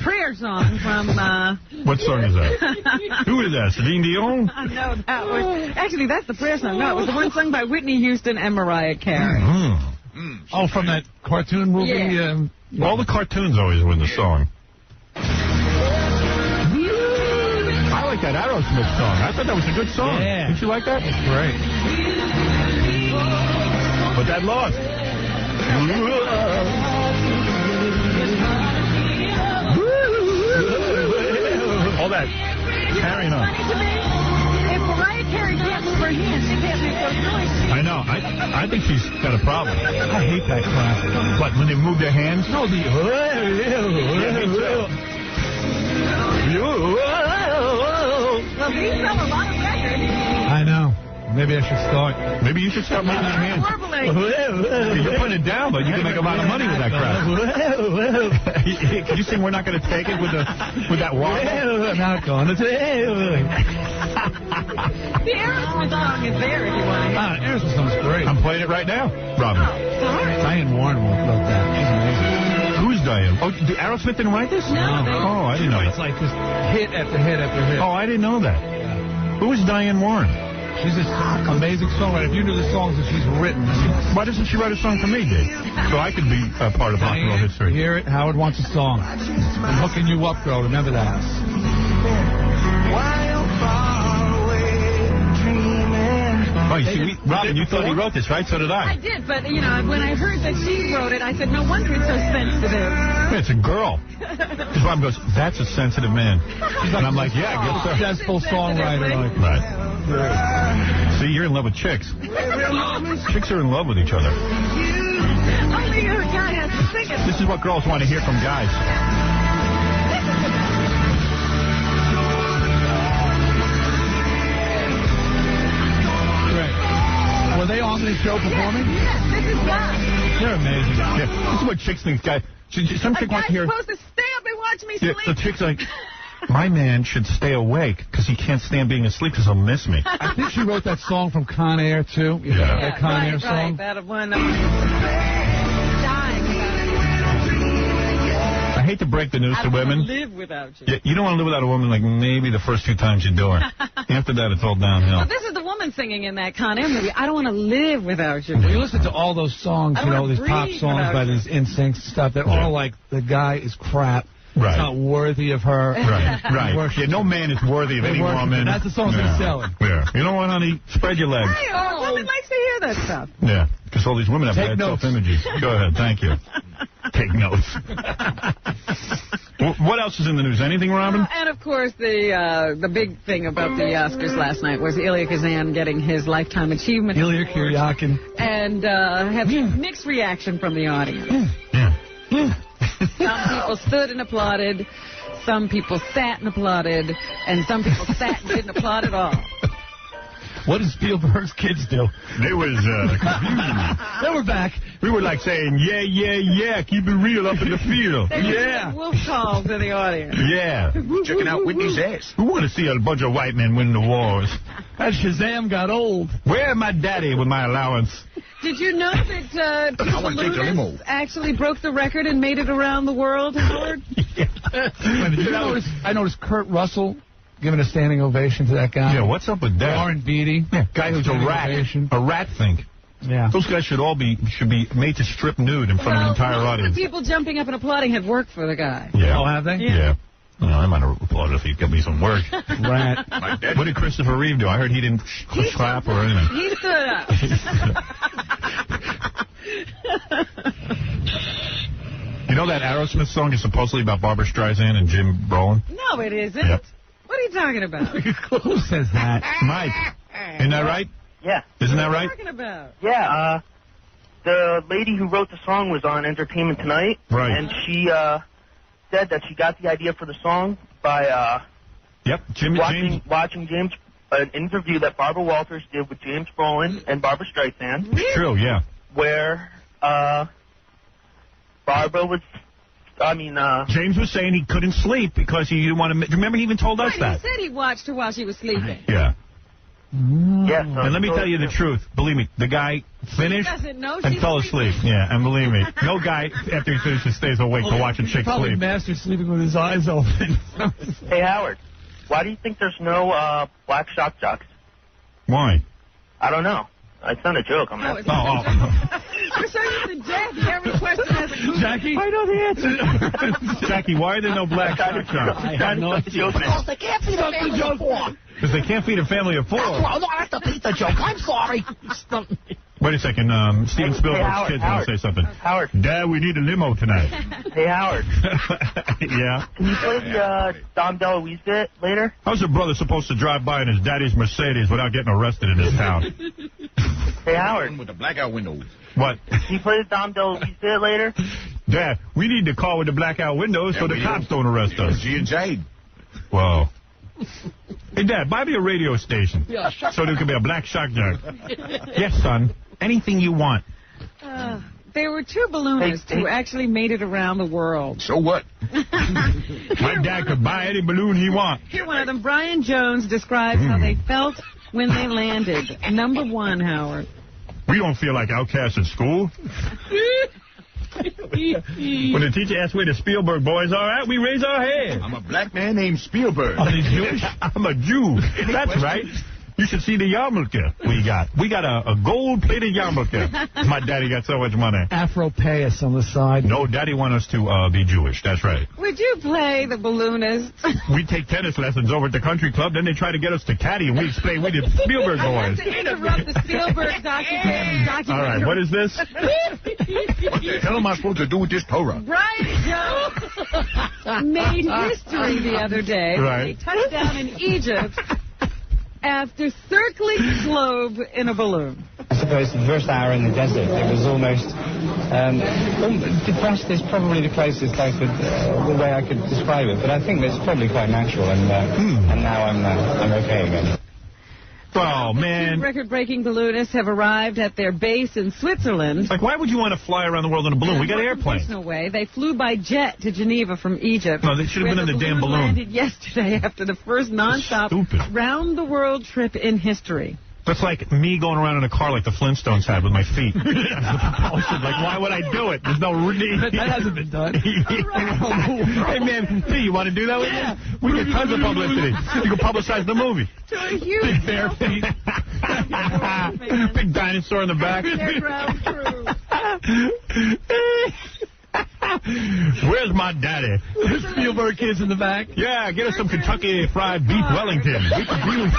prayer song from... What song is that? Who is that? Celine Dion? No, that was... Actually, that's the prayer song. No, it was the one sung by Whitney Houston and Mariah Carey. Oh, from that cartoon movie? Yeah. All the cartoons always win the song. I like that Aerosmith song. I thought that was a good song. Yeah. Didn't you like that? It's great. But that lost. All that carrying on. If Mariah Carey can't move her hands, she can't make those noises. I know. I think she's got a problem. I hate that crap. What, when they move their hands? No, the... Well, these sell a lot of records. I know. Maybe I should start. Maybe you should start moving your hands. You're putting it down, but you can make a lot of money with that crap. Can you sing We're Not Going to Take It with that wobble? We're not going to take it. The Aerosmith song is there if you want it. Aerosmith song's great. I'm playing it right now, Robin. Diane Warren wrote that. She's amazing. Who's Diane? Oh, Aerosmith didn't write this? No. Oh, I didn't know. It's like just hit after hit after hit. Oh, I didn't know that. Who is Diane Warren? She's this amazing songwriter. If you knew the songs that she's written. Why doesn't she write a song for me, Dave? So I could be a part of rock and roll history. Hear it? Howard wants a song. I'm hooking you up, girl. Remember that. Oh, you see, Robin, you thought he wrote this, right? So did I. I did, but, you know, when I heard that she wrote it, I said, no wonder it's so sensitive. Yeah, it's a girl. Because Robin goes, that's a sensitive man. And I'm like, yeah, good stuff. Successful songwriter. Right. See, you're in love with chicks. Chicks are in love with each other. Only a guy has to sing it. This is what girls want to hear from guys. Were they on this show performing? Yes, this is live. They're amazing. Yeah, this is what chicks think. Some chick wants to hear. A guy's supposed to stay up and watch me sleep. The chick's like, my man should stay awake because he can't stand being asleep because he'll miss me. I think she wrote that song from Con Air, too. You know, that Con Air song. That one. I hate to break the news to women. I don't want to live without you. You don't want to live without a woman like maybe the first 2 times you do her. After that, it's all downhill. Well, this is the woman singing in that Con Air movie. I don't want to live without you. When you listen to all those songs, you know, these pop songs by these NSYNC stuff, they're all like, the guy is crap. Right. It's not worthy of her. Right. Yeah, no man is worthy of any woman. That's the song they're selling. Yeah. You know what, honey? Spread your legs. Women likes to hear that stuff. Yeah, because all these women have bad self-images. Go ahead. Thank you. Take notes. What else is in the news? Anything, Robin? And, of course, the big thing about the Oscars last night was Ilya Kazan getting his Lifetime Achievement Ilya Kuryakin. And having mixed reaction from the audience. Some people stood and applauded, some people sat and applauded, and some people sat and didn't applaud at all. What did Spielberg's kids do? They was They were back. We were like saying, yeah, keep it real up in the field. Yeah. Wolf calls in the audience. Yeah. Checking out Whitney's ass. We want to see a bunch of white men win the wars. As Shazam got old. Where my daddy with my allowance? Did you know that balloonists actually broke the record and made it around the world, Howard? I noticed Kurt Russell giving a standing ovation to that guy. Yeah, what's up with that? Warren Beatty. Yeah, guy who's a rat. A rat think. Yeah. Those guys should be made to strip nude in front of an entire audience. The people jumping up and applauding had worked for the guy. Yeah. Oh, have they? Yeah. Well, I might have applauded if he'd give me some work. Rat. What did Christopher Reeve do? I heard he didn't clap or anything. He stood up. You know that Aerosmith song is supposedly about Barbra Streisand and Jim Brolin? No, it isn't. Yep. What are you talking about? Who says that? Mike. Isn't that right? Yeah. Isn't that What are right? you talking about? Yeah, the lady who wrote the song was on Entertainment Tonight. Right. And she said that she got the idea for the song by watching an interview that Barbara Walters did with James Brolin and Barbra Streisand. Really? True, yeah. Where Barbara was... James was saying he couldn't sleep because he didn't want to... Remember, he even told us that. He said he watched her while she was sleeping. Yeah. Yes. And let me tell you the truth. Believe me, the guy finished and fell asleep. Yeah, and believe me, no guy, after he finishes, stays awake to watch a chick Probably sleep. mastered sleeping with his eyes open. Hey, Howard, why do you think there's no black shock jocks? Why? I don't know. It's not a joke. I'm asking. We're so used to Jackie. Every question has a clue. Jackie? I know the answer. Jackie, why are there no black shock jocks? I have no idea. Because they can't feed a family of four. Because they can't feed a family of four. That's the pizza joke. I'm sorry. Wait a second. Steven Spielberg's kids want to say something. Howard. Dad, we need a limo tonight. Hey, Howard. Yeah? Can you play the Dom DeLuise bit later? How's your brother supposed to drive by in his daddy's Mercedes without getting arrested in this town? Hey, Howard. With the blackout windows. What? Can you play the Dom DeLuise bit later? Dad, we need the car with the blackout windows so the cops don't arrest us. G and Jade. Whoa. Hey, Dad, buy me a radio station so there could be a black shock jock. Yes, son. Anything you want. There were two balloonists who actually made it around the world. So what? My dad could buy any balloon he wants. Here, one of them, Brian Jones, describes how they felt when they landed. Number one, Howard. We don't feel like outcasts in school. When the teacher asks where the Spielberg boys are at, we raise our hand. I'm a black man named Spielberg. Are they Jewish? I'm a Jew. That's right. You should see the yarmulke we got. We got a gold-plated yarmulke. My daddy got so much money. Afro-payas on the side. No, Daddy wants us to be Jewish. That's right. Would you play the balloonist? We take tennis lessons over at the country club. Then they try to get us to caddy, and we explain we did Spielberg boys. To interrupt the Spielberg documentary. All right, what is this? What the hell am I supposed to do with this Torah? Brian Jones made history the other day when he touched down in Egypt after circling the globe in a balloon. I suppose the first hour in the desert, it was almost depressed is probably the closest the way I could describe it. But I think that's probably quite natural, and now I'm okay again. Oh, man. Record-breaking balloonists have arrived at their base in Switzerland. Like, why would you want to fly around the world in a balloon? We got airplanes. No way. They flew by jet to Geneva from Egypt. No, they should have been in the damn balloon. Landed yesterday after the first non-stop round-the-world trip in history. That's like me going around in a car like the Flintstones had with my feet. Like, why would I do it? There's no need. That hasn't been done. Hey, man, P, you want to do that with me? We get tons of publicity. You can publicize the movie. To a huge big bare feet. Big dinosaur in the back. Where's my daddy? Spielberg kids in the back. Yeah, get us some Kentucky Fried Beef Wellington. We can deal with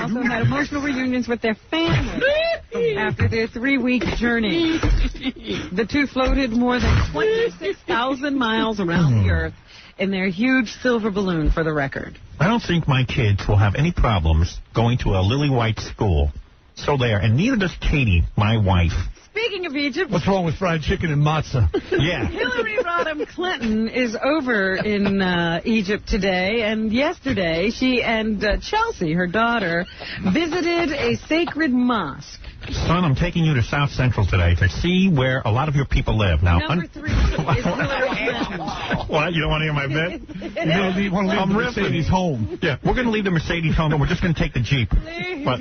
also had emotional reunions with their families after their 3-week journey. The two floated more than 26,000 miles around the Earth in their huge silver balloon, for the record. I don't think my kids will have any problems going to a lily white school. So there. And neither does Katie, my wife. Speaking of Egypt... What's wrong with fried chicken and matzah? Yeah. Hillary Rodham Clinton is over in Egypt today, and yesterday she and Chelsea, her daughter, visited a sacred mosque. Son, I'm taking you to South Central today to see where a lot of your people live. Now, Number 3 is Hillary Clinton. What? You don't want to hear my bit? You want to leave the Mercedes home. Yeah, we're going to leave the Mercedes home, and we're just going to take the Jeep. But,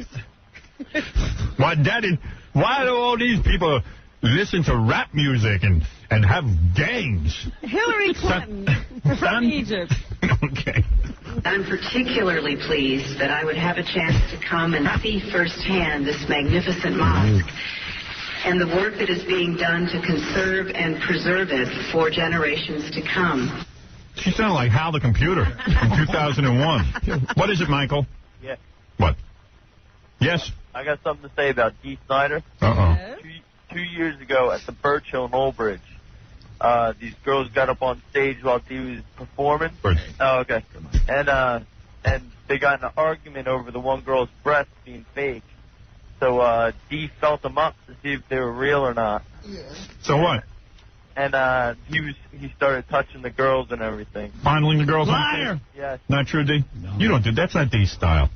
why, Daddy, why do all these people listen to rap music and have gangs? Hillary Clinton from Egypt. Okay. I'm particularly pleased that I would have a chance to come and see firsthand this magnificent mosque and the work that is being done to conserve and preserve it for generations to come. She sounded like Hal the Computer in 2001. What is it, Michael? Yeah. What? Yes? I got something to say about Dee Snider. Uh-oh. 2 years ago at the Birch Hill in Old Bridge, these girls got up on stage while Dee was performing. Oh, okay. And they got in an argument over the one girl's breasts being fake. So Dee felt them up to see if they were real or not. So what? And he started touching the girls and everything. Fondling the girls? Liar! Yes. Not true, Dee? No. You don't do that's not Dee's style.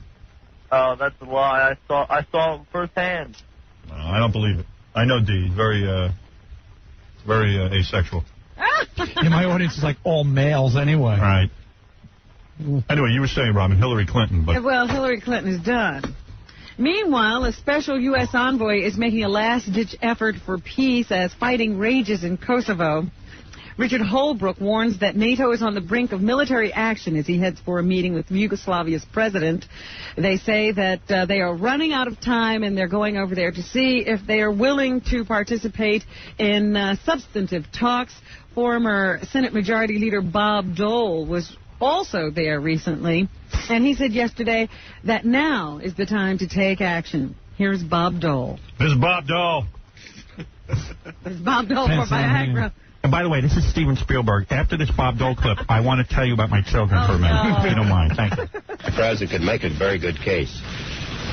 Oh, that's a lie. I saw it firsthand. No, I don't believe it. I know Dee. Very asexual. Yeah, my audience is like all males anyway. Right. Anyway, you were saying, Robin, Hillary Clinton. But Well, Hillary Clinton is done. Meanwhile, a special U.S. envoy is making a last-ditch effort for peace as fighting rages in Kosovo. Richard Holbrooke warns that NATO is on the brink of military action as he heads for a meeting with Yugoslavia's president. They say that they are running out of time and they're going over there to see if they are willing to participate in substantive talks. Former Senate Majority Leader Bob Dole was also there recently, and he said yesterday that now is the time to take action. Here's Bob Dole. This is Bob Dole. This is Bob Dole for Viagra. And by the way, this is Steven Spielberg. After this Bob Dole clip, I want to tell you about my children for a minute, if you don't mind. Thank you. The president could make a very good case.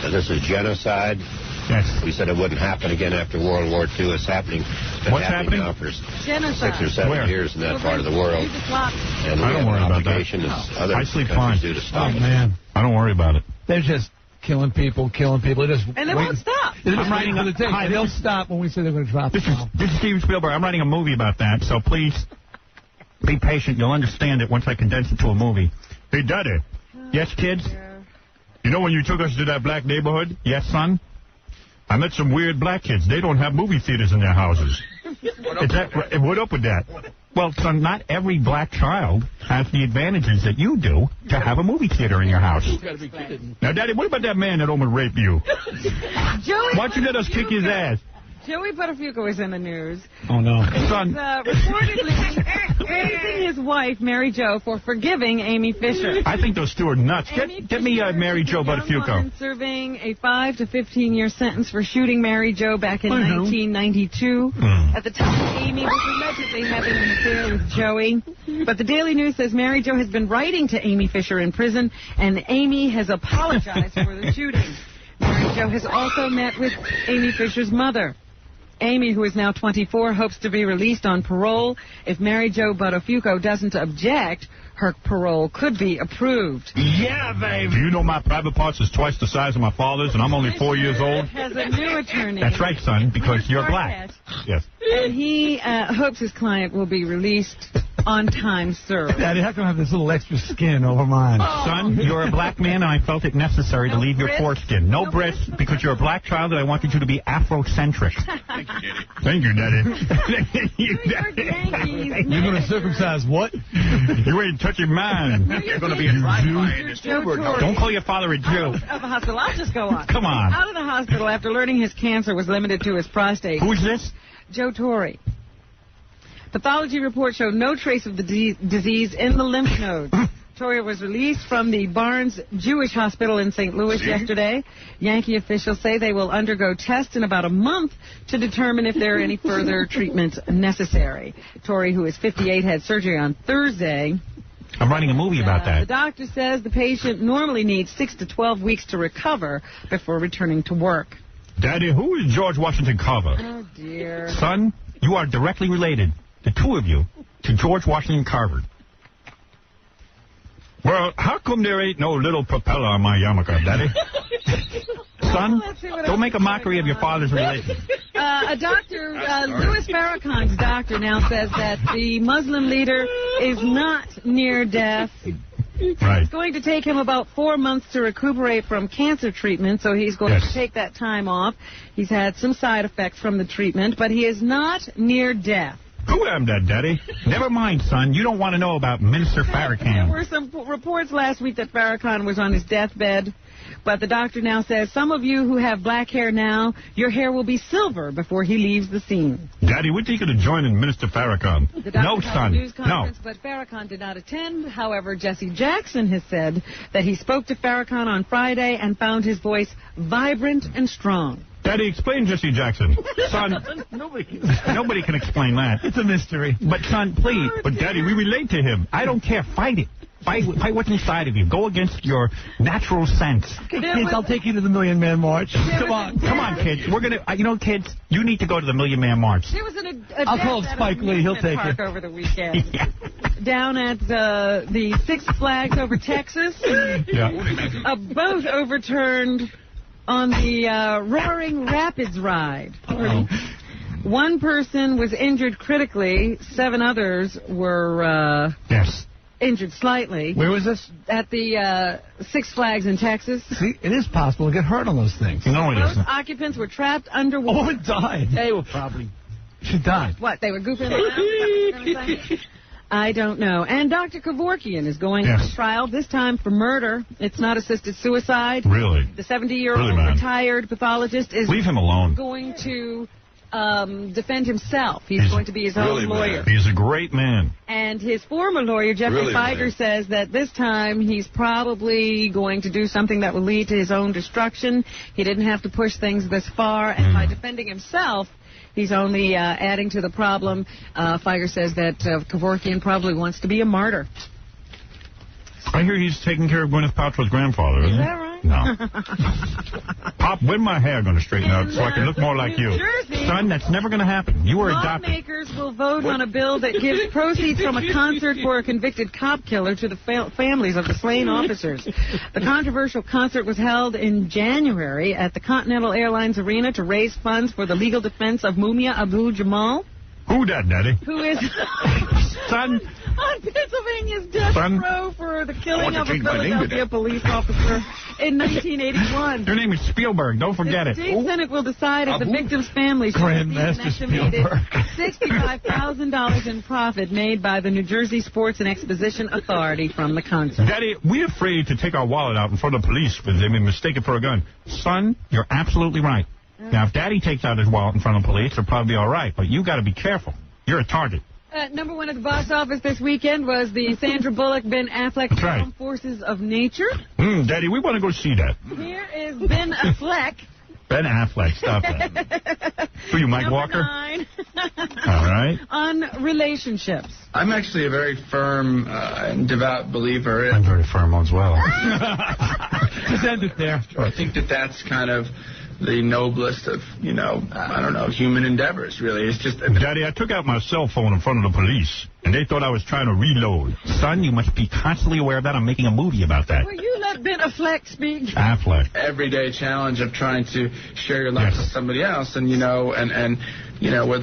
This is genocide. Yes. We said it wouldn't happen again after World War II. It's happening. It's been What's happening now for Genocide. 6 or 7 years in that part of the world. And we I don't have worry an about that. obligation as other I sleep countries fine. do to stop it. Man. I don't worry about it. They're just killing people. And they won't stop. I'm writing They'll stop when we say they're going to drop This is Steven Spielberg. I'm writing a movie about that, so please be patient. You'll understand it once I condense it to a movie. Hey, Daddy. Yes, kids? You know when you took us to that black neighborhood? Yes, son? I met some weird black kids. They don't have movie theaters in their houses. What up with that? Well, son, not every black child has the advantages that you do to have a movie theater in your house. Now, Daddy, what about that man that almost raped you? Joey, why don't you let us kick his ass? Joey Buttafuoco is in the news. Oh, no. Son. Reportedly praising his wife, Mary Jo, for forgiving Amy Fisher. I think those two are nuts. Get me Mary Jo Buttafuoco. Serving a 5 to 15-year sentence for shooting Mary Jo back in 1992. At the time, Amy was allegedly having an affair with Joey. But the Daily News says Mary Jo has been writing to Amy Fisher in prison, and Amy has apologized for the shooting. Mary Jo has also met with Amy Fisher's mother. Amy, who is now 24, hopes to be released on parole. If Mary Jo Buttafuoco doesn't object, her parole could be approved. Yeah, baby. Do you know my private parts is twice the size of my father's, and I'm only 4 years old? Has a new attorney. That's right, son, because you're black. Yes. And he hopes his client will be released on time served. Daddy, how come I have this little extra skin over mine? Son, you're a black man, and I felt it necessary to leave your foreskin. No breasts, because you're a black child, and I wanted you to be Afrocentric. Thank you, Daddy. Thank you, Daddy. You're going to circumcise what? You ain't touching mine. You're going to be a drive-by. Don't call your father a Jew. Out of the hospital. I'll just go on. Come on. Out of the hospital after learning his cancer was limited to his prostate. Who is this? Joe Torre. Pathology reports show no trace of the disease in the lymph nodes. Torre was released from the Barnes Jewish Hospital in St. Louis yesterday. Yankee officials say they will undergo tests in about a month to determine if there are any further treatments necessary. Torre, who is 58, had surgery on Thursday. I'm writing a movie about that. The doctor says the patient normally needs 6 to 12 weeks to recover before returning to work. Daddy, who is George Washington Carver? Oh, dear. Son, you are directly related, the two of you, to George Washington Carver. Well, how come there ain't no little propeller on my yarmulke, Daddy? Son, don't make a mockery of your father's relation. A doctor, Louis Farrakhan's doctor, now says that the Muslim leader is not near death. Right. It's going to take him about 4 months to recuperate from cancer treatment, so he's going to take that time off. He's had some side effects from the treatment, but he is not near death. Who am that, Daddy? Never mind, son. You don't want to know about Minister Farrakhan. There were some reports last week that Farrakhan was on his deathbed, but the doctor now says some of you who have black hair now, your hair will be silver before he leaves the scene. Daddy, we're thinking of joining Minister Farrakhan. No, son. News No. conference, but Farrakhan did not attend. However, Jesse Jackson has said that he spoke to Farrakhan on Friday and found his voice vibrant and strong. Daddy, explain Jesse Jackson. Son, nobody can explain that. It's a mystery. But, son, please. But, Daddy, we relate to him. I don't care. Fight it. Fight what's inside of you. Go against your natural sense. Okay, kids, I'll take you to the Million Man March. Come on, kids. We're going to, kids, you need to go to the Million Man March. There was I'll call Spike Lee. He'll take it. Over the weekend. Down at the Six Flags over Texas. A boat overturned on the Roaring Rapids ride. One person was injured critically. 7 others were injured slightly. Where was this? At the Six Flags in Texas. See, it is possible to get hurt on those things. No, it isn't. Most occupants were trapped underwater. Oh, it died. They were probably... She died. What, they were goofing around? I don't know. And Dr. Kevorkian is going on trial, this time for murder. It's not assisted suicide. Really? The 70-year-old retired pathologist is Leave him alone. Going to defend himself. He's going to be his own lawyer. He's a great man. And his former lawyer, Jeffrey Feiger, says that this time he's probably going to do something that will lead to his own destruction. He didn't have to push things this far, and by defending himself, he's only adding to the problem. Feiger says that Kevorkian probably wants to be a martyr. I hear he's taking care of Gwyneth Paltrow's grandfather, isn't he? Is that right? No. Pop, when my hair going to straighten out so I can look more like you? Jersey, son, that's never going to happen. You were adopted. Lawmakers will vote on a bill that gives proceeds from a concert for a convicted cop killer to the families of the slain officers. The controversial concert was held in January at the Continental Airlines Arena to raise funds for the legal defense of Mumia Abu-Jamal. Who that, Daddy? Who is... Son... on Pennsylvania's death row for the killing of a Philadelphia police officer in 1981. Your name is Spielberg. Don't forget it. The state Senate will decide if the victim's family should receive an estimated $65,000 in profit made by the New Jersey Sports and Exposition Authority from the concert. Daddy, we're afraid to take our wallet out in front of the police because they may mistake it for a gun. Son, you're absolutely right. Now, if Daddy takes out his wallet in front of the police, it'll probably be all right. But you got to be careful. You're a target. Number 1 at the box office this weekend was the Sandra Bullock, Ben Affleck film Forces of Nature. Daddy, we want to go see that. Here is Ben Affleck. Ben Affleck, stop that. Who you, Mike Walker? 9. All right. On relationships. I'm actually a very firm and devout believer. I'm very firm as well. Just end it there. I think that's kind of the noblest of, I don't know, human endeavors, really. It's just... Daddy, I took out my cell phone in front of the police, and they thought I was trying to reload. Son, you must be constantly aware of that. I'm making a movie about that. Will you let Ben Affleck speak? Affleck. Everyday challenge of trying to share your life with somebody else, and, where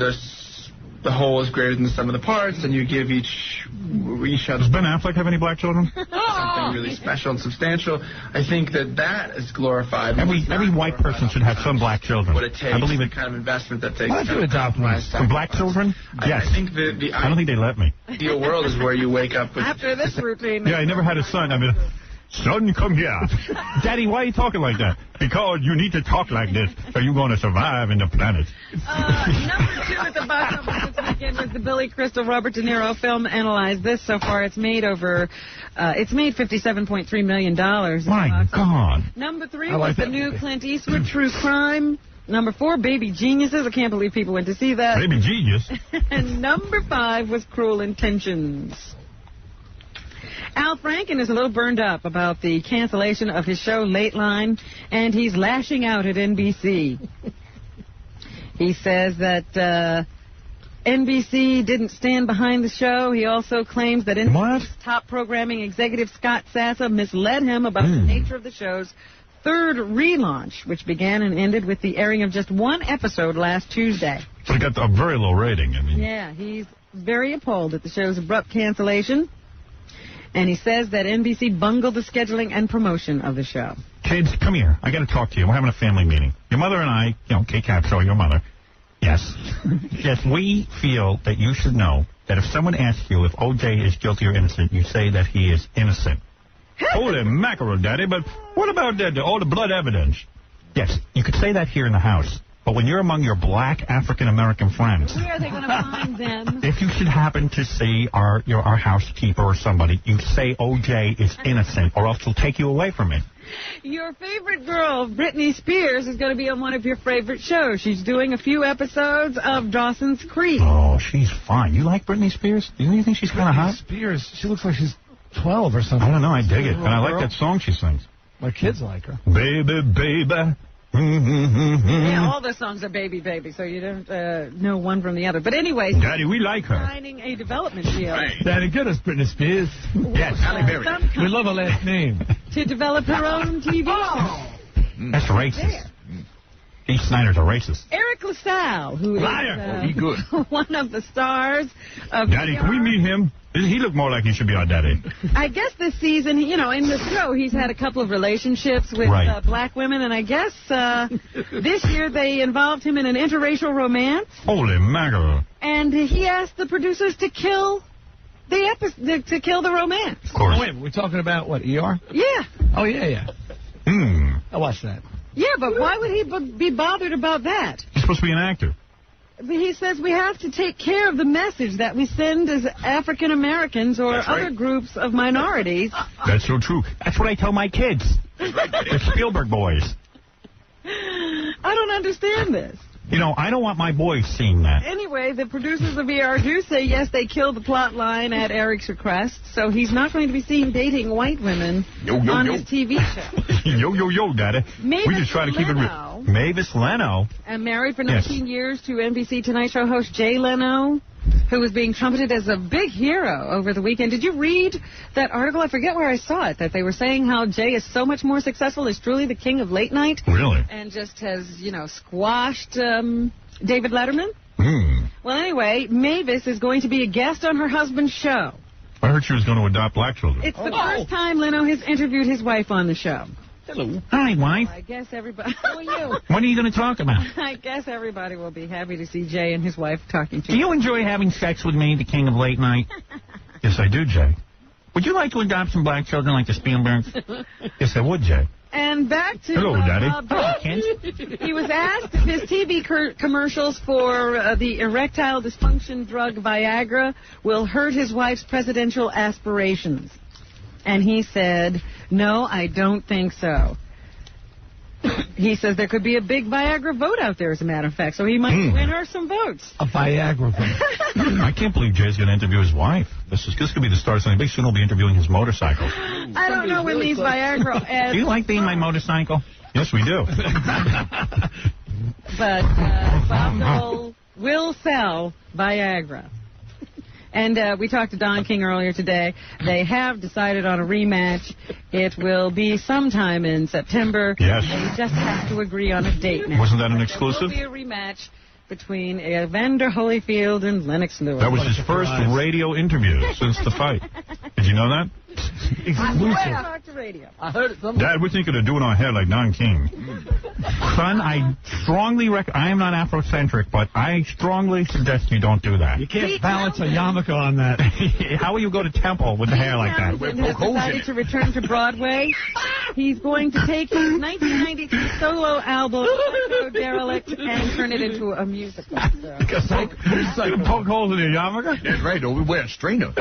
the whole is greater than the sum of the parts, and you give each other... Does Ben Affleck have any black children? Something really special and substantial. I think that is glorified. Every white person should have some black children. What it takes, I believe it. The kind of investment that takes. Why don't you adopt one? Some black children? Yes. I think I don't think they let me. The ideal world is where you wake up with... After this routine. Yeah, I never had a son. I mean... Son, come here. Daddy, why are you talking like that? Because you need to talk like this, or you're going to survive in the planet. Number 2 at the box office this weekend was the Billy Crystal Robert De Niro film. Analyze this. So far, it's made $57.3 million. My God. Number 3 was the new Clint Eastwood True Crime. Number 4, Baby Geniuses. I can't believe people went to see that. Baby Genius. And number 5 was Cruel Intentions. Al Franken is a little burned up about the cancellation of his show Lateline, and he's lashing out at NBC. He says that NBC didn't stand behind the show. He also claims that NBC's top programming executive Scott Sassa misled him about the nature of the show's third relaunch, which began and ended with the airing of just one episode last Tuesday. So it got a very low rating. I mean. Yeah, he's very appalled at the show's abrupt cancellation. And he says that NBC bungled the scheduling and promotion of the show. Kids, come here. I got to talk to you. We're having a family meeting. Your mother and I, Kate Capshaw, your mother. Yes. Yes, we feel that you should know that if someone asks you if O.J. is guilty or innocent, you say that he is innocent. Holy mackerel, Daddy, but what about all the blood evidence? Yes, you could say that here in the house. But when you're among your black African-American friends... Where are they going to find them? If you should happen to see our housekeeper or somebody, you say O.J. is innocent, or else he'll take you away from me. Your favorite girl, Britney Spears, is going to be on one of your favorite shows. She's doing a few episodes of Dawson's Creek. Oh, she's fine. You like Britney Spears? Do you think she's kind of hot? Spears, she looks like she's 12 or something. I don't know. I dig it. And I like that song she sings. My kids like her. Baby, baby. Yeah, all the songs are baby, baby, so you don't know one from the other. But anyway, Daddy, we like her. Signing a development deal. Right. Daddy, get us Britney Spears. Yes, Halle Berry. We love her last name. To develop her own TV show. That's racist. Dee Snider's a racist. Eric LaSalle, who is He good. one of the stars of Daddy, can we meet him? He looked more like he should be our daddy. I guess this season, in the show, he's had a couple of relationships with black women, and I guess this year they involved him in an interracial romance. Holy mackerel. And he asked the producers to kill the romance. Of course. Oh, wait, we're talking about what, ER? Yeah. Oh, yeah. I watched that. Yeah, but why would he be bothered about that? He's supposed to be an actor. He says we have to take care of the message that we send as African Americans or other groups of minorities. That's so true. That's what I tell my kids. The Spielberg boys. I don't understand this. I don't want my boys seeing that. Anyway, the producers of ER do say, yes, they killed the plot line at Eric's request, so he's not going to be seen dating white women on his TV show. Yo, Daddy. We just try to keep it real. Mavis Leno. And married for 19 years to NBC Tonight Show host Jay Leno, who was being trumpeted as a big hero over the weekend. Did you read that article? I forget where I saw it, that they were saying how Jay is so much more successful, is truly the king of late night. Really? And just has, squashed David Letterman. Well, anyway, Mavis is going to be a guest on her husband's show. I heard she was going to adopt black children. It's the first time Leno has interviewed his wife on the show. Hello. Hi, wife. I guess everybody... How are you? What are you going to talk about? I guess everybody will be happy to see Jay and his wife talking to you. Do you enjoy having sex with me, the king of late night? Yes, I do, Jay. Would you like to adopt some black children like the Spielbergs? Yes, I would, Jay. And back to... Hello, Daddy. He was asked if his TV commercials for the erectile dysfunction drug Viagra will hurt his wife's presidential aspirations. And he said, no, I don't think so. He says there could be a big Viagra vote out there, as a matter of fact, so he might win her some votes. A Viagra vote. I can't believe Jay's going to interview his wife. This could be the start of something big. Soon he'll be interviewing his motorcycle. I don't know when these Viagra ads... Do you like being my motorcycle? Yes, we do. But Bob Dole will sell Viagra. And we talked to Don King earlier today. They have decided on a rematch. It will be sometime in September. Yes. They just have to agree on a date now. Wasn't that an exclusive? There will be a rematch between Evander Holyfield and Lennox Lewis. That was his first radio interview since the fight. Did you know that? I heard it somewhere. Dad, we're thinking of doing our hair like Don King. Son, I strongly I am not Afrocentric, but I strongly suggest you don't do that. You can't balance a yarmulke on that. How will you go to Temple with the hair like that? He has decided to return to Broadway. He's going to take his 1993 solo album, Derelict, and turn it into a musical. So. Poke holes in your yarmulke? That's right, we wear a strainer.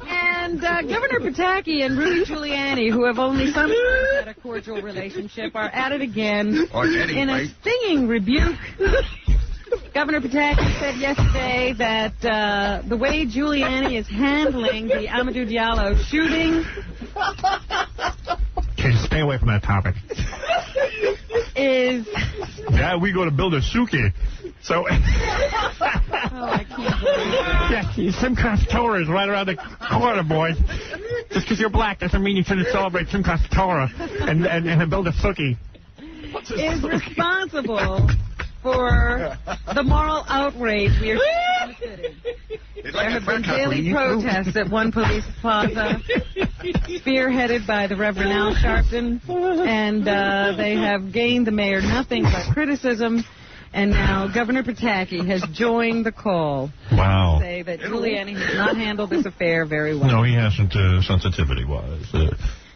And Governor Pataki and Rudy Giuliani, who have only sometimes had a cordial relationship, are at it again in a stinging rebuke Governor Pataki said yesterday that the way Giuliani is handling the Amadou Diallo shooting Okay, stay away from that topic. is... Yeah, we go to build a suki. So... I can't believe it. Yeah, Simcast Torah is right around the corner, boys. Just because you're black doesn't mean you shouldn't celebrate Simcast Torah and build a suki. Is responsible for the moral outrage we are seeing in the city. There have been daily protests at one police plaza, spearheaded by the Reverend Al Sharpton, and they have gained the mayor nothing but criticism. And now Governor Pataki has joined the call. Wow. To say that Giuliani has not handled this affair very well. No, he hasn't, sensitivity-wise.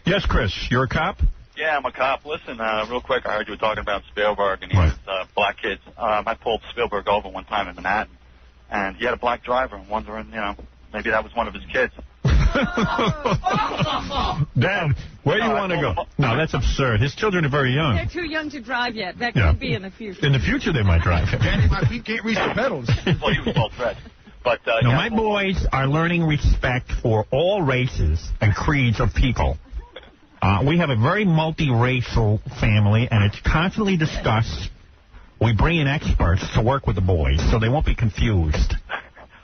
Yes, Chris, you're a cop? Yeah, I'm a cop. Listen, real quick, I heard you were talking about Spielberg and his black kids. I pulled Spielberg over one time in Manhattan, and he had a black driver. I'm wondering, maybe that was one of his kids. Dad, where do you want to go? No, that's absurd. His children are very young. They're too young to drive yet. That could be in the future. In the future, they might drive. Danny, my feet can't reach the pedals. Well, he was well bred. But, no, my boys are learning respect for all races and creeds of people. We have a very multiracial family, and it's constantly discussed. We bring in experts to work with the boys so they won't be confused.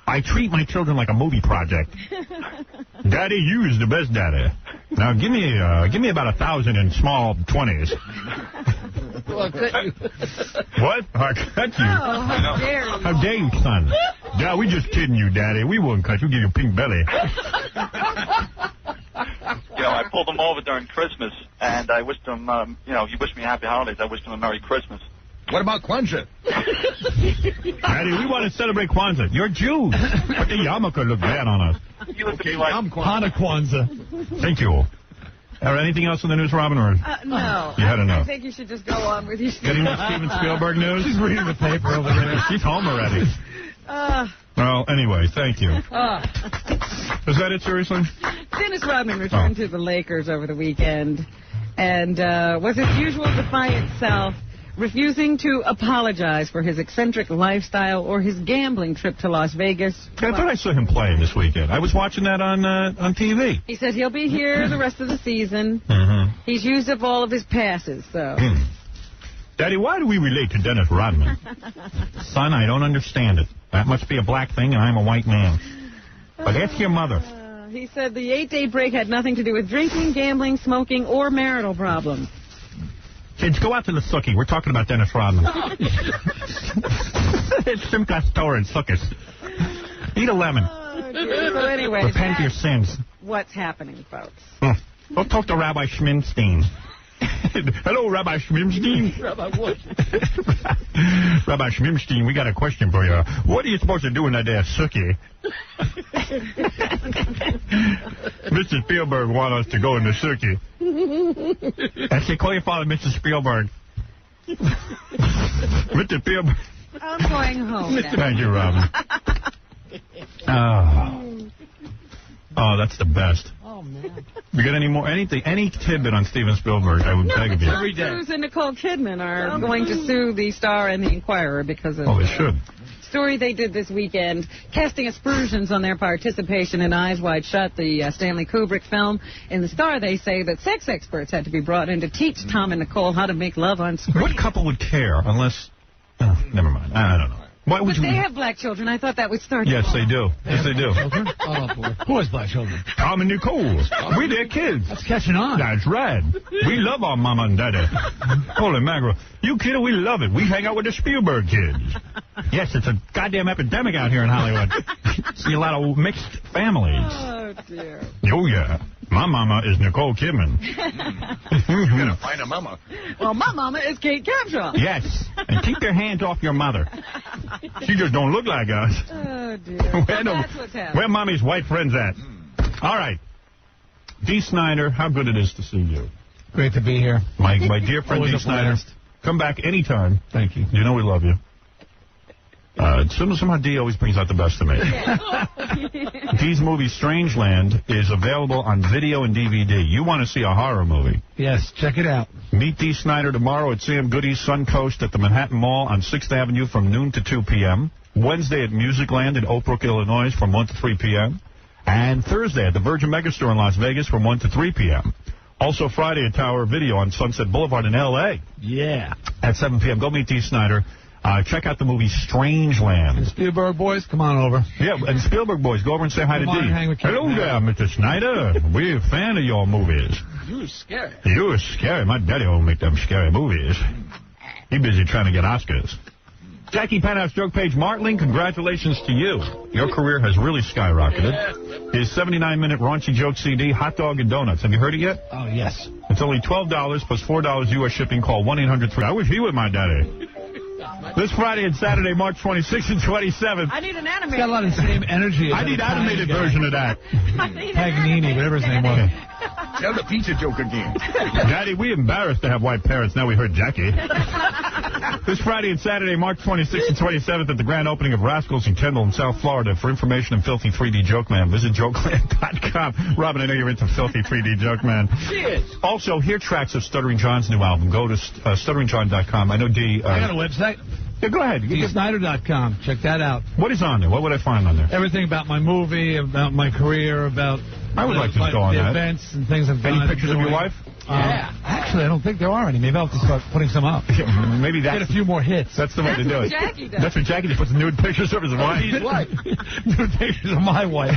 I treat my children like a movie project. Daddy, you is the best daddy. Now, give me about 1,000 in small 20s. Well, I'll cut you. What? I cut you? Oh, how dare you. How dare you, son? Yeah, we just kidding you, Daddy. We wouldn't cut you. Give you a pink belly. I pulled him over during Christmas, and I wished him, he wished me happy holidays. I wished him a Merry Christmas. What about Kwanzaa? Daddy, we want to celebrate Kwanzaa. You're Jews. But the yarmulke look bad on us. You look at me like... Hana Kwanzaa. Thank you. Anything else in the news, Robin? Or no. You had enough. I think you should just go on with your... Getting more Steven Spielberg news? She's reading the paper over there. She's home already. Well, anyway, thank you. Is that it, seriously? Dennis Rodman returned to the Lakers over the weekend and was his usual defiant self, refusing to apologize for his eccentric lifestyle or his gambling trip to Las Vegas. I thought I saw him playing this weekend. I was watching that on TV. He said he'll be here the rest of the season. He's used up all of his passes, so... Daddy, why do we relate to Dennis Rodman? Son, I don't understand it. That must be a black thing, and I'm a white man. But ask your mother. He said the 8-day break had nothing to do with drinking, gambling, smoking, or marital problems. Kids, go out to the Sookie. We're talking about Dennis Rodman. It's Simcast Torah and Sukkis. Eat a lemon. So anyway, repent your sins. What's happening, folks? Go talk to Rabbi Schminstein. Hello, Rabbi Schmimstein. Rabbi what? Rabbi Schmimstein, we got a question for you. What are you supposed to do in that day of Sukkah? Mr. Spielberg wants us to go in the Sukkah. I say, call your father, Mr. Spielberg. Mr. Spielberg. I'm going home now. Thank you, Robin. Oh, that's the best. Oh, man. We got any tidbit on Steven Spielberg, I would beg of you. Tom Cruise and Nicole Kidman are going to sue the Star and the Inquirer because of they should. Story they did this weekend, casting aspersions on their participation in Eyes Wide Shut, the Stanley Kubrick film. In the Star, they say that sex experts had to be brought in to teach Tom and Nicole how to make love on screen. What couple would care unless... never mind. I don't know. Why would they have black children. I thought that would start. Yes, they do. Yes, they do. Oh, boy. Who has black children? Tom and Nicole. We their kids. That's catching on. That's right. We love our mama and daddy. Holy mackerel. You kidding? We love it. We hang out with the Spielberg kids. Yes, it's a goddamn epidemic out here in Hollywood. See a lot of mixed families. Oh, dear. Oh, yeah. My mama is Nicole Kidman. You gotta find a mama. Well, my mama is Kate Capshaw. Yes. And keep your hands off your mother. She just don't look like us. Oh, dear. That's what's happening. Where mommy's white friends at? All right. Dee Snider, how good it is to see you. Great to be here. My dear friend Dee Snider. Come back anytime. Thank you. You know we love you. Somehow Dee always brings out the best of me. Yeah. Dee's movie Strangeland is available on video and DVD. You want to see a horror movie? Yes, check it out. Meet Dee Snider tomorrow at Sam Goody's Suncoast at the Manhattan Mall on 6th Avenue from noon to 2 p.m. Wednesday at Musicland in Oak Brook, Illinois from 1 to 3 p.m. And Thursday at the Virgin Megastore in Las Vegas from 1 to 3 p.m. Also Friday at Tower Video on Sunset Boulevard in L.A. Yeah. At 7 p.m. Go meet Dee Snider. Check out the movie Strangeland. And Spielberg boys, come on over. Yeah, and Spielberg boys, go over and say hi to Dee. Hello there, Mr. Snyder. We're a fan of your movies. You're scary. You're scary. My daddy won't make them scary movies. He's busy trying to get Oscars. Jackie Penthouse Joke Page Martling, congratulations to you. Your career has really skyrocketed. His 79-minute raunchy joke CD, Hot Dog and Donuts. Have you heard it yet? Oh, yes. It's only $12 plus $4 U.S. shipping. Call 1-800-3. I wish he was my daddy. This Friday and Saturday, March 26th and 27th. I need an animated. It's got a lot of the same energy. I need animated version of that. Paganini, whatever his name was. Tell the pizza joke again. Daddy, we embarrassed to have white parents. Now we heard Jackie. This Friday and Saturday, March 26th and 27th at the grand opening of Rascals in Kendall in South Florida. For information on Filthy 3D Joke Man, visit jokeland.com. Robin, I know you're into Filthy 3D Joke Man. Cheers. Also, hear tracks of Stuttering John's new album. Go to stutteringjohn.com. I know Dee... I got a website. Yeah, go ahead. DSnyder.com. Check that out. What is on there? What would I find on there? Everything about my movie, about my career, about... I would like to go on the that. events and things I've done. Any pictures of your wife? Yeah. Actually, I don't think there are any. Maybe I'll have to start putting some up. Maybe that's... Get a few more hits. That's the way to do it. Jackie does. That's what Jackie just puts nude pictures of his wife. His wife. Nude pictures of my wife.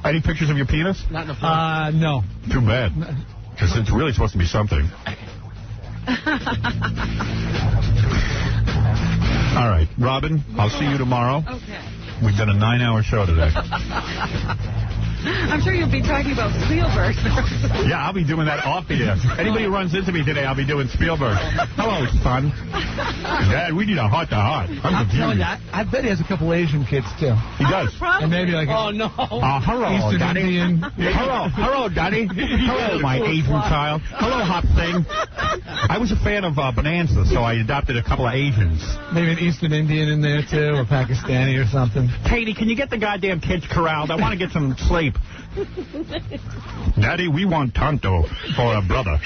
Any pictures of your penis? Not in the phone. No. Too bad. Because it's really supposed to be something. All right, Robin, I'll see you tomorrow. Okay. We've done a 9-hour show today. I'm sure you'll be talking about Spielberg. Yeah, I'll be doing that off the air. Anybody who runs into me today, I'll be doing Spielberg. Hello, son. Dad, we need a heart-to-heart. I'm telling confused. you, I bet he has a couple Asian kids, too. He does. And maybe like Oh, no. Hello, Eastern Daddy. Indian. Hello, Daddy. Hello, my Asian child. Hello, hot thing. I was a fan of Bonanza, so I adopted a couple of Asians. Maybe an Eastern Indian in there, too, or Pakistani or something. Katie, can you get the goddamn kids corralled? I want to get some sleep. Daddy, we want Tonto for a brother.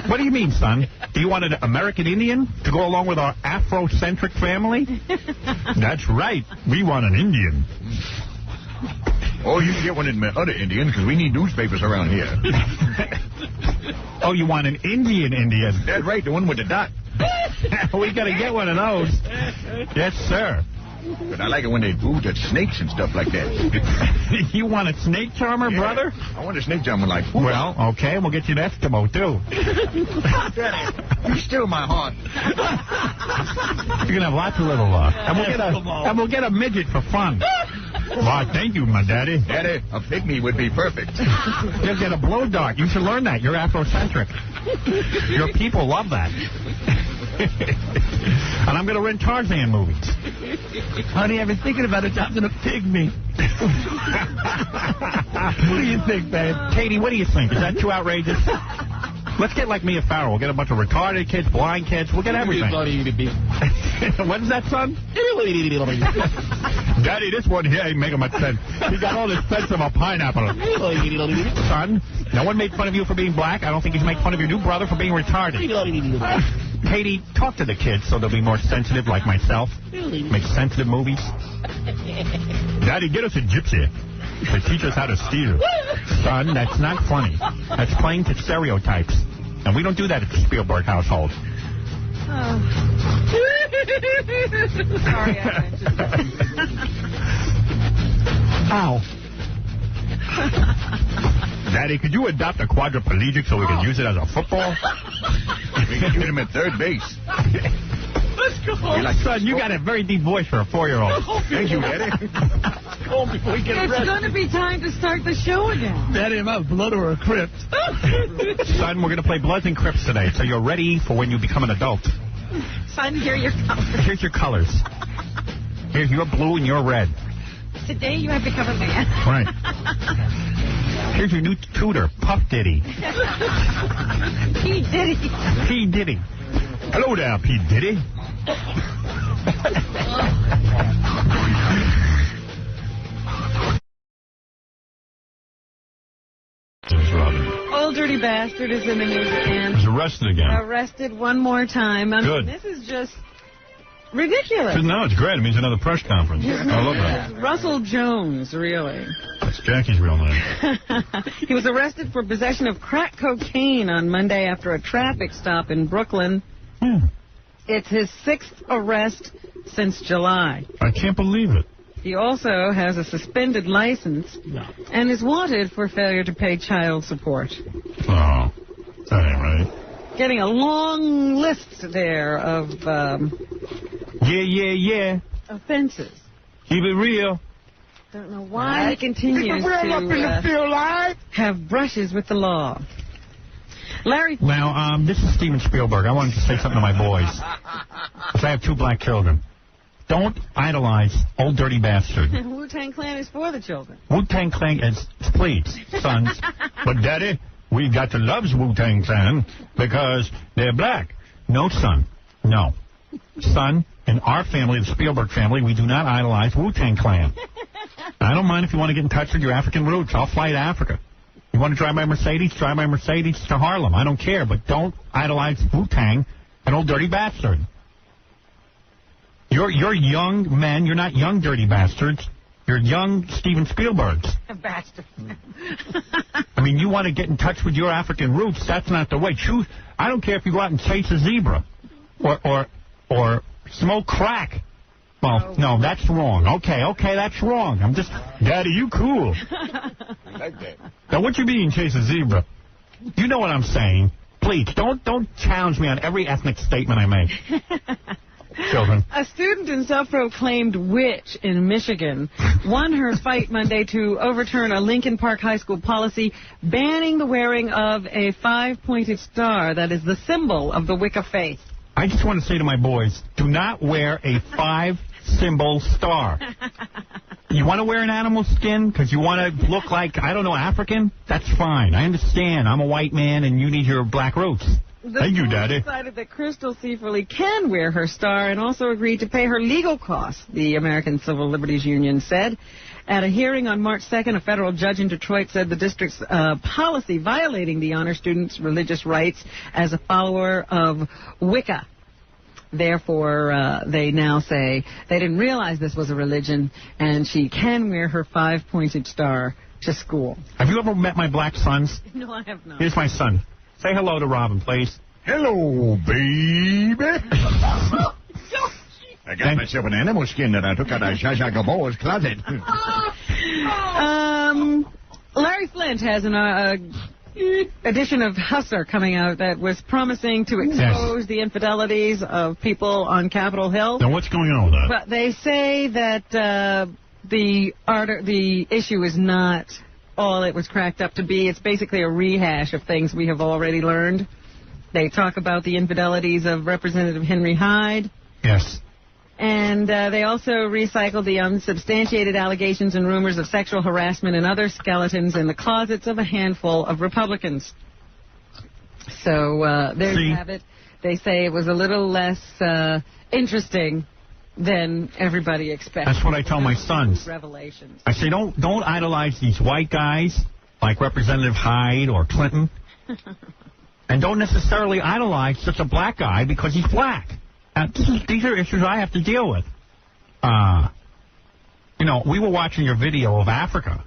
What do you mean, son? Do you want an American Indian to go along with our Afrocentric family? That's right. We want an Indian. Oh, you can get one in the other Indian, because we need newspapers around here. Oh, you want an Indian Indian? That's right, the one with the dot. We got to get one of those. Yes, sir. But I like it when they booed at snakes and stuff like that. You want a snake charmer, brother? I want a snake charmer like... Well, okay, we'll get you an Eskimo, too. Daddy, you steal my heart. You're going to have lots of little... and we'll get a midget for fun. Why, thank you, my daddy. Daddy, a pygmy would be perfect. You'll get a blow dart. You should learn that. You're Afrocentric. Your people love that. And I'm going to rent Tarzan movies. Honey, I've been thinking about adopting a pygmy. What do you think, babe? Katie, what do you think? Is that too outrageous? Let's get like Mia Farrow. We'll get a bunch of retarded kids, blind kids. We'll get everything. What is that, son? Daddy, this one here ain't making much sense. He got all this sense of a pineapple. Son, no one made fun of you for being black. I don't think he's making fun of your new brother for being retarded. Katie, talk to the kids so they'll be more sensitive like myself. Make sensitive movies. Daddy, get us a gypsy to teach us how to steal. Son, that's not funny. That's playing to stereotypes. And we don't do that at the Spielberg household. Sorry, I mentioned that. Ow. Daddy, could you adopt a quadriplegic so we can use it as a football? We can use him at third base. Let's go. Son, you got a very deep voice for a 4-year-old. Thank you, Daddy. It's going to be time to start the show again. Daddy, am I blood or a crypt? Son, we're going to play Bloods and Crips today, so you're ready for when you become an adult. Son, here are your colors. Here's your colors. Here's your blue and your red. Today you have become a man. Right. Here's your new tutor, Puff Diddy. P. Diddy. P. Diddy. Hello there, P. Diddy. Old Dirty Bastard is in the news again. He's arrested again. Arrested one more time. I mean, Good. this is just ridiculous. No, it's great. It means another press conference. I love that. Russell Jones, really. That's Jackie's real name. He was arrested for possession of crack cocaine on Monday after a traffic stop in Brooklyn. It's his 6th arrest since July. I can't believe it. He also has a suspended license and is wanted for failure to pay child support. Oh, that ain't right. Getting a long list there of offenses. Keep it real. Don't know why he continues to have brushes with the law. Larry. Now, this is Steven Spielberg. I wanted to say something to my boys. Because I have 2 black children. Don't idolize Old Dirty Bastard. Wu-Tang Clan is for the children. Wu-Tang Clan is, please, sons. But, Daddy, we got to love Wu-Tang Clan because they're black. No, son. No. Son, in our family, the Spielberg family, we do not idolize Wu-Tang Clan. I don't mind if you want to get in touch with your African roots. I'll fly to Africa. You want to drive my Mercedes? Drive my Mercedes to Harlem. I don't care, but don't idolize Wu-Tang and Old Dirty Bastard. You're young men. You're not young dirty bastards. You're young Steven Spielbergs. Bastard. I mean, you want to get in touch with your African roots. That's not the way. Choose. I don't care if you go out and chase a zebra or smoke crack. Well, no, that's wrong. Okay, that's wrong. I'm just, Daddy, you cool. I like that. Now, what you mean, chase a zebra? You know what I'm saying. Please, don't challenge me on every ethnic statement I make. Children. A student and self-proclaimed witch in Michigan won her fight Monday to overturn a Lincoln Park High School policy banning the wearing of a 5-pointed star that is the symbol of the Wicca faith. I just want to say to my boys, do not wear a 5-symbol star. You want to wear an animal skin because you want to look like, I don't know, African? That's fine. I understand. I'm a white man and you need your black roots. Thank you, Daddy. Decided that Crystal Seaforley can wear her star and also agreed to pay her legal costs, the American Civil Liberties Union said. At a hearing on March 2nd, a federal judge in Detroit said the district's policy violating the honor student's religious rights as a follower of Wicca. Therefore, they now say they didn't realize this was a religion, and she can wear her 5-pointed star to school. Have you ever met my black sons? No, I have not. Here's my son. Say hello to Robin, please. Hello, baby. I got myself an animal skin that I took out of Zsa Zsa Gaboa's closet. Larry Flint has an edition of Hustler coming out that was promising to expose the infidelities of people on Capitol Hill. Now, what's going on with that? But they say that the issue is not all it was cracked up to be. It's basically a rehash of things we have already learned. They talk about the infidelities of Representative Henry Hyde. Yes. And they also recycled the unsubstantiated allegations and rumors of sexual harassment and other skeletons in the closets of a handful of Republicans. So there you have it. They say it was a little less interesting than everybody expected. That's what I tell my sons. Revelations. I say, don't idolize these white guys like Representative Hyde or Clinton. And don't necessarily idolize such a black guy because he's black. These are issues I have to deal with. You know, we were watching your video of Africa.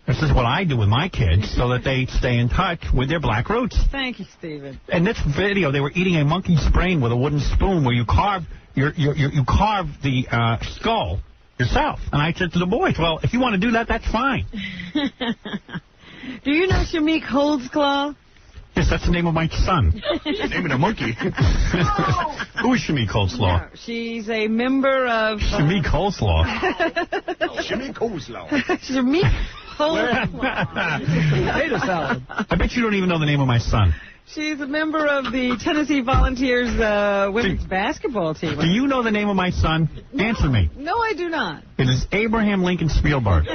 This is what I do with my kids so that they stay in touch with their black roots. Thank you, Stephen. In this video, they were eating a monkey's brain with a wooden spoon where you carve you carve the skull yourself. And I said to the boys, well, if you want to do that, that's fine. Do you know Shamik Holdsclaw? Yes, that's the name of my son. Name of the monkey. Who is Shamik Holdsclaw? No, she's a member of... Shamik Holdsclaw. Shamik Holdsclaw. Shamik Holdsclaw. Potato salad. I bet you don't even know the name of my son. She's a member of the Tennessee Volunteers women's basketball team. Do you know the name of my son? Answer me. No, I do not. It is Abraham Lincoln Spielberg.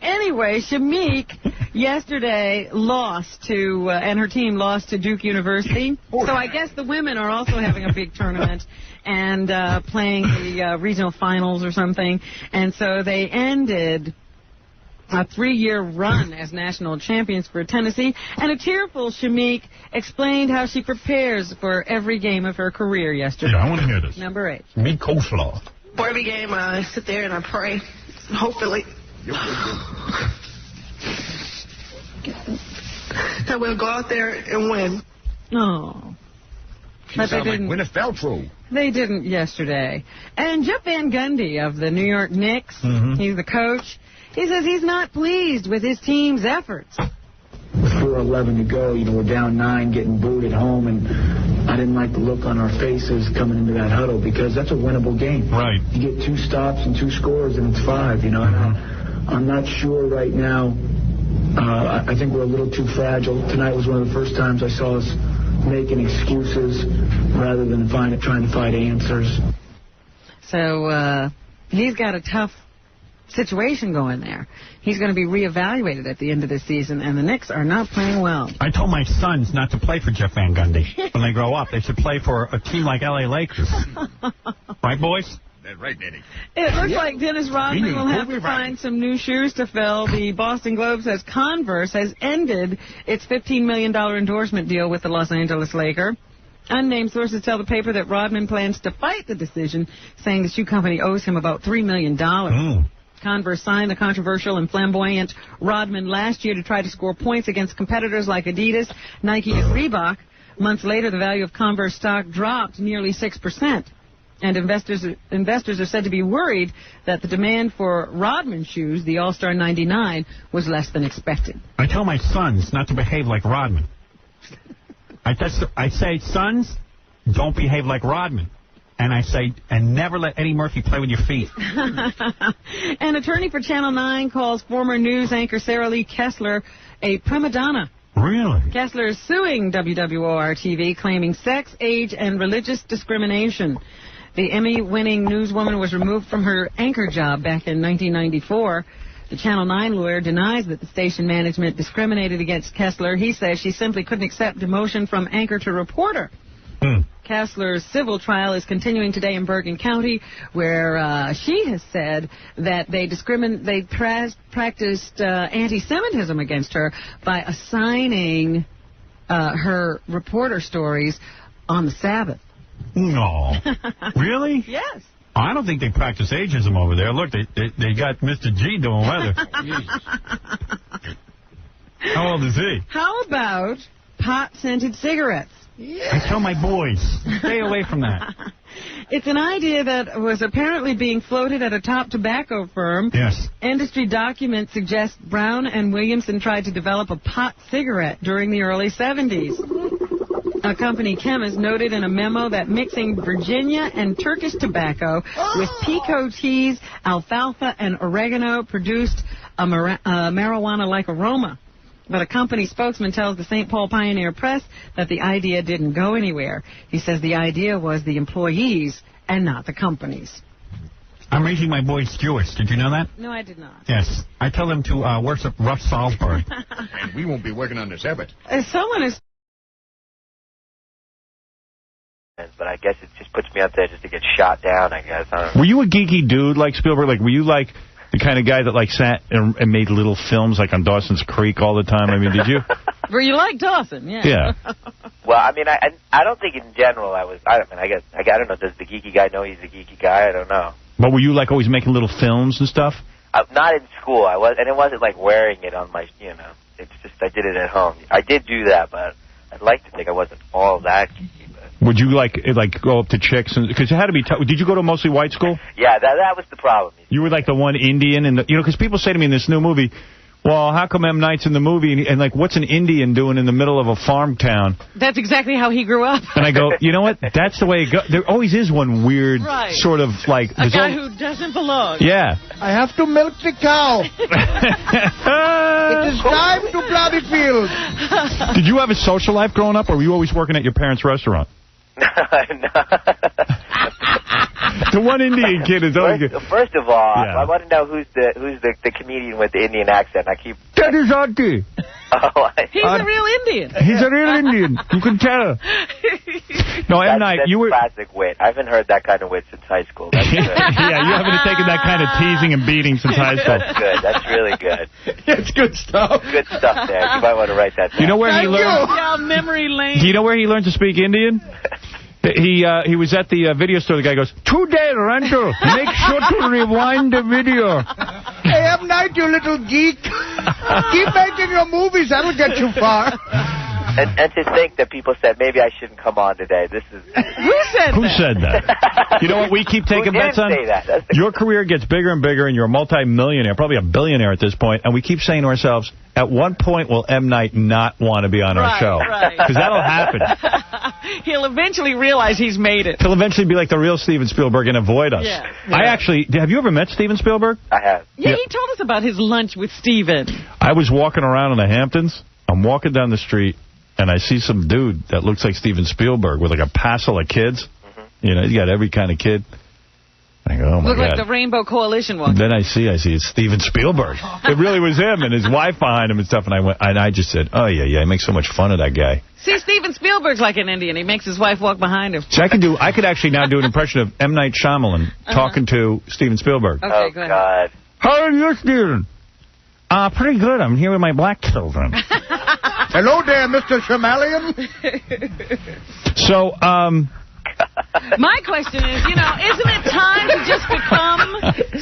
Anyway, Shamik yesterday lost to, and her team lost to Duke University. So I guess the women are also having a big tournament and playing the regional finals or something. And so they ended a 3-year run as national champions for Tennessee, and a tearful Shamik explained how she prepares for every game of her career yesterday. Yeah, I want to hear this. Number 8. Meat coleslaw. For every game, I sit there and I pray. Hopefully, that we'll go out there and win. Oh. But they didn't. Gwyneth Paltrow. They didn't yesterday. And Jeff Van Gundy of the New York Knicks, he's the coach. He says he's not pleased with his team's efforts. With 4:11 to go, we're down 9, getting booed at home, and I didn't like the look on our faces coming into that huddle because that's a winnable game. Right. You get 2 stops and 2 scores, and it's 5. I'm not sure right now. I think we're a little too fragile. Tonight was one of the first times I saw us making excuses rather than trying to find answers. So he's got a tough situation going there. He's going to be reevaluated at the end of this season, and the Knicks are not playing well. I told my sons not to play for Jeff Van Gundy when they grow up. They should play for a team like L.A. Lakers. Right, boys? That's right, Danny. It looks like Dennis Rodman will have to find some new shoes to fill. The Boston Globe says Converse has ended its $15 million endorsement deal with the Los Angeles Lakers. Unnamed sources tell the paper that Rodman plans to fight the decision, saying the shoe company owes him about $3 million. Converse signed the controversial and flamboyant Rodman last year to try to score points against competitors like Adidas, Nike, and Reebok. Months later, the value of Converse stock dropped nearly 6%. And investors are said to be worried that the demand for Rodman shoes, the All-Star 99, was less than expected. I tell my sons not to behave like Rodman. I say, sons, don't behave like Rodman. And I say, and never let Eddie Murphy play with your feet. An attorney for Channel 9 calls former news anchor Sarah Lee Kessler a prima donna. Really? Kessler is suing WWOR-TV, claiming sex, age, and religious discrimination. The Emmy-winning newswoman was removed from her anchor job back in 1994. The Channel 9 lawyer denies that the station management discriminated against Kessler. He says she simply couldn't accept demotion from anchor to reporter. Kessler's civil trial is continuing today in Bergen County, where she has said that they practiced anti-Semitism against her by assigning her reporter stories on the Sabbath. No. Really? Yes. I don't think they practice ageism over there. Look, they got Mr. G doing weather. How old is he? How about pot-scented cigarettes? I tell my boys, stay away from that. It's an idea that was apparently being floated at a top tobacco firm. Yes. Industry documents suggest Brown and Williamson tried to develop a pot cigarette during the early 70s. A company chemist noted in a memo that mixing Virginia and Turkish tobacco with pico teas, alfalfa, and oregano produced a marijuana-like aroma. But a company spokesman tells the St. Paul Pioneer Press that the idea didn't go anywhere. He says the idea was the employees and not the companies. I'm raising my boys Jewish. Did you know that? No, I did not. Yes. I tell them to worship Russ Salzberg. And we won't be working on the Sabbath. Someone is... But I guess it just puts me up there just to get shot down, I guess. I don't know. Were you a geeky dude like Spielberg? Like, were you like the kind of guy that like sat and made little films like on Dawson's Creek all the time? I mean, did you? Were you like Dawson? Yeah. Yeah. Well, I mean, I don't think in general I was. I don't know. Does the geeky guy know he's a geeky guy? I don't know. But were you like always making little films and stuff? Not in school. I was, and it wasn't like wearing it on my. It's just I did it at home. I did do that, but I'd like to think I wasn't all that geeky. Would you like go up to chicks? Because it had to be tough. Did you go to a mostly white school? Yeah, that was the problem. You were like the one Indian, and because people say to me in this new movie, well, how come M. Night's in the movie, and like, what's an Indian doing in the middle of a farm town? That's exactly how he grew up. And I go, you know what? That's the way it goes. There always is one weird sort of like... A guy who doesn't belong. Yeah. I have to milk the cow. It is time to plow the field. Did you have a social life growing up, or were you always working at your parents' restaurant? The one Indian kid is always good. First of all, I want to know who's the comedian with the Indian accent. I keep... That is Auntie. Oh, he's a real Indian. He's a real Indian. You can tell. No, M. Night, that's you were... classic wit. I haven't heard that kind of wit since high school. That's good. Yeah, you haven't taken that kind of teasing and beating since high school. That's good. That's really good. It's good stuff. Good stuff there. You might want to write that down. You know where he learned... Yeah, memory lane. Do you know where he learned to speak Indian? He was at the video store. The guy goes, "Today, rental. Make sure to rewind the video." Hey, M. Night, you little geek. Keep making your movies. That'll get you far. And to think that people said, maybe I shouldn't come on today. This is... Who said that? You know what we keep taking bets on? Say that? Your career gets bigger and bigger, and you're a multi-millionaire, probably a billionaire at this point, and we keep saying to ourselves, at what point will M. Night not want to be on our show? Because that'll happen. He'll eventually realize he's made it. He'll eventually be like the real Steven Spielberg and avoid us. Yeah. Have you ever met Steven Spielberg? I have. Yeah, he told us about his lunch with Steven. I was walking around in the Hamptons. I'm walking down the street, and I see some dude that looks like Steven Spielberg with like a passel of kids. Mm-hmm. You know, he's got every kind of kid. I go, oh my Look God. like the Rainbow Coalition one. Then I see it's Steven Spielberg. It really was him and his wife behind him and stuff. And I just said, oh yeah, I make so much fun of that guy. See, Steven Spielberg's like an Indian. He makes his wife walk behind him. So I could actually now do an impression of M. Night Shyamalan talking to Steven Spielberg. Okay, go ahead. God. How are you, Steven? Pretty good. I'm here with my black children. Hello there, Mr. Shamalian. So, my question is, isn't it time to just become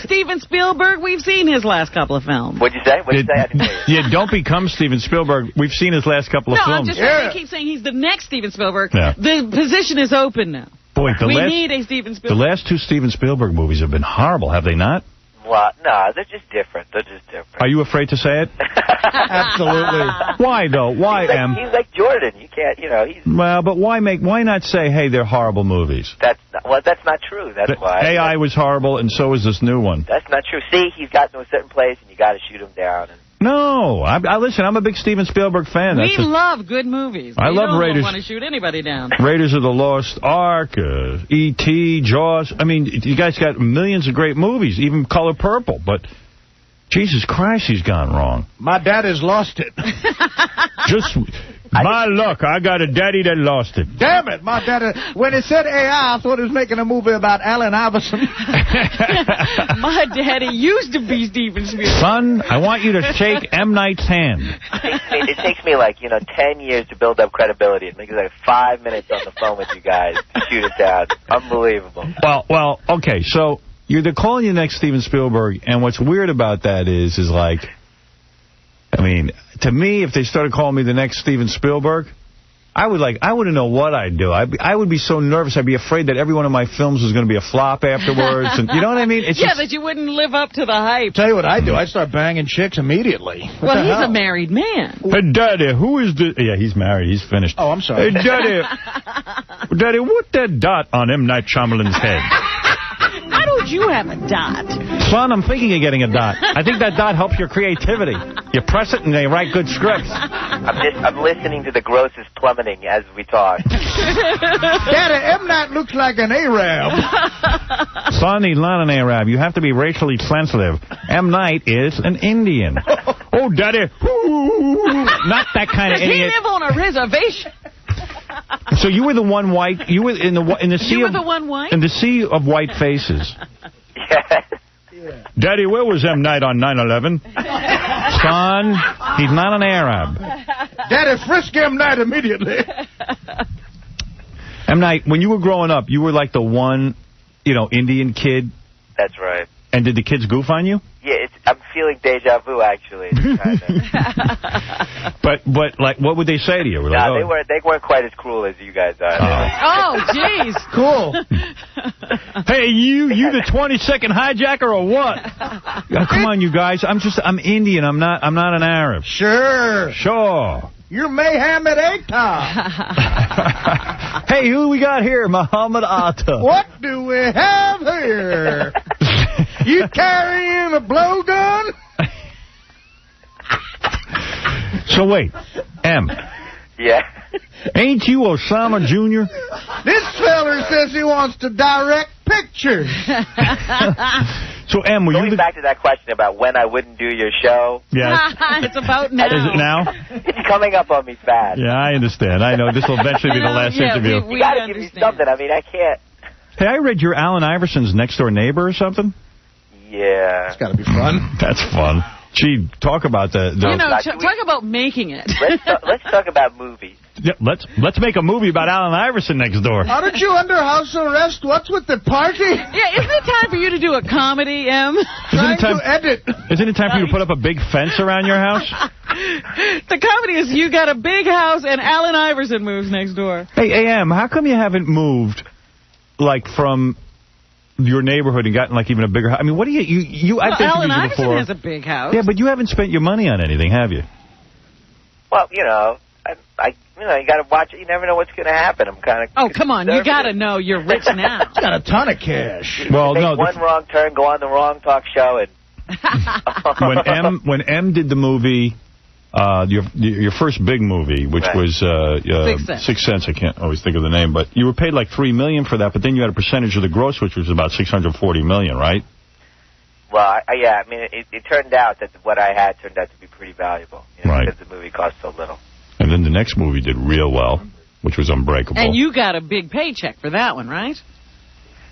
Steven Spielberg? We've seen his last couple of films. What'd you say? I didn't hear you. Yeah, don't become Steven Spielberg. We've seen his last couple of films. No, I'm just saying they keep saying he's the next Steven Spielberg. Yeah. The position is open now. Boy, we need a Steven Spielberg. The last two Steven Spielberg movies have been horrible, have they not? Well, no, they're just different. Are you afraid to say it? Absolutely. Why, though? Why, Em? He's like Jordan. You can't, he's... Well, but why not say, hey, they're horrible movies? That's not true. That's why. AI was horrible, and so is this new one. That's not true. See, he's gotten to a certain place, and you got to shoot him down. No. Listen, I'm a big Steven Spielberg fan. We love good movies. I love Raiders. We don't want to shoot anybody down. Raiders of the Lost Ark, E.T., Jaws. I mean, you guys got millions of great movies, even Color Purple. But, Jesus Christ, he's gone wrong. My dad has lost it. Just... My luck, I got a daddy that lost it. Damn it, my daddy. When it said AI, I thought it was making a movie about Allen Iverson. My daddy used to be Steven Spielberg. Son, I want you to shake M. Night's hand. It takes me 10 years to build up credibility. It makes 5 minutes on the phone with you guys to shoot it down. Unbelievable. Well, okay, so they're calling you next Steven Spielberg, and what's weird about that is I mean, to me, if they started calling me the next Steven Spielberg, I wouldn't know what I'd do. I would be so nervous. I'd be afraid that every one of my films was going to be a flop afterwards. And you know what I mean? That you wouldn't live up to the hype. Tell you what I'd do. I'd start banging chicks immediately. Well, he's a married man. Hey, Daddy, who is the... Yeah, he's married. He's finished. Oh, I'm sorry. Hey, Daddy, what's that dot on M. Night Shyamalan's head? How don't you have a dot? Son, I'm thinking of getting a dot. I think that dot helps your creativity. You press it and they write good scripts. I'm listening to the grosses plummeting as we talk. Daddy, M. Night looks like an Arab. Son, he's not an Arab. You have to be racially sensitive. M. Night is an Indian. Oh, Daddy. Not that kind of idiot. Does he live on a reservation? So you were the one white. You were in the sea. You were the one white? In the sea of white faces. Yeah. Daddy, where was M. Night on 9/11? Son, he's not an Arab. Daddy, frisk M. Night immediately. M. Night, when you were growing up, you were like the one, Indian kid. That's right. And did the kids goof on you? Yeah, I'm feeling deja vu, actually. But what would they say to you? They weren't quite as cruel as you guys are. Oh, jeez. Cool. Hey, you the 22nd hijacker or what? Come on, you guys. I'm Indian. I'm not an Arab. Sure. You're Mohammed Atta. Hey, who we got here? Muhammad Atta. What do we have here? You carrying a blowgun? So wait, M. Yeah. Ain't you Osama Jr.? This feller says he wants to direct pictures. So, Em, were you Going back to that question about when I wouldn't do your show. Yes. It's about now. Is it now? It's coming up on me fast. Yeah, I understand. I know. This will eventually be the last interview. You got to give me something. I mean, I can't. Hey, I read you're Allen Iverson's next-door neighbor or something? Yeah. It's got to be fun. That's fun. Gee, talk about the talk about making it. Let's talk about movies. Yeah, let's make a movie about Allen Iverson next door. Aren't you under house arrest? What's with the party? Yeah, isn't it time for you to do a comedy, Em? Trying to edit. Isn't it time for you to put up a big fence around your house? The comedy is you got a big house and Allen Iverson moves next door. Hey, Em, how come you haven't moved, like, from your neighborhood and gotten, like, even a bigger house? I mean, what do you I've Allen interviewed you Iverson before. has a big house. Yeah, but you haven't spent your money on anything, have you? Well, you know, you got to watch it. You never know what's going to hapen. I'm kind of. Oh, come on. You got to know you're rich now. Got a ton of cash. Well, no. One wrong turn, go on the wrong talk show, and. when M did the movie, your first big movie, which was Sixth Sense. I can't always think of the name, but you were paid like $3 million for that. But then you had a percentage of the gross, which was about $640 million, right? Well, yeah. I mean, it turned out that what I had turned out to be pretty valuable, right? Because the movie cost so little. And then the next movie did real well, which was Unbreakable. And you got a big paycheck for that one, right?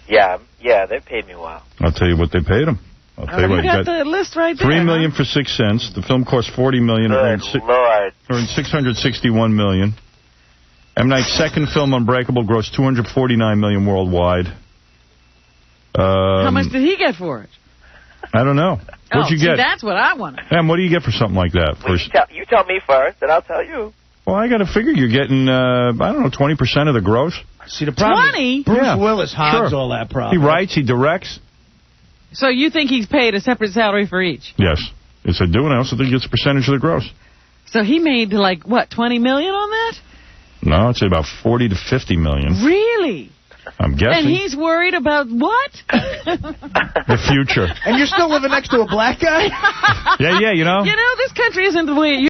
Yeah, they paid me well. I'll tell you what they paid him. I'll tell you what. You got the list right there. $3 million for Sixth Sense. The film cost $40 million. Good Lord. Earned $661 million. M. Night's second film, Unbreakable, grossed $249 million worldwide. How much did he get for it? I don't know. What'd you get? That's what I want. Em, what do you get for something like that? Well, you tell me first, and I'll tell you. Well, I got to figure you're getting, I don't know, 20% of the gross. See, the problem 20? Bruce Willis hogs all that problem. He writes, he directs. So you think he's paid a separate salary for each? Yes. Yes, I do, and I also think he gets a percentage of the gross. So he made, like, what, $20 million on that? No, I'd say about $40 to $50 million. Really? I'm guessing. And he's worried about what? The future. And you're still living next to a black guy? Yeah, you know. You know, this country isn't the way it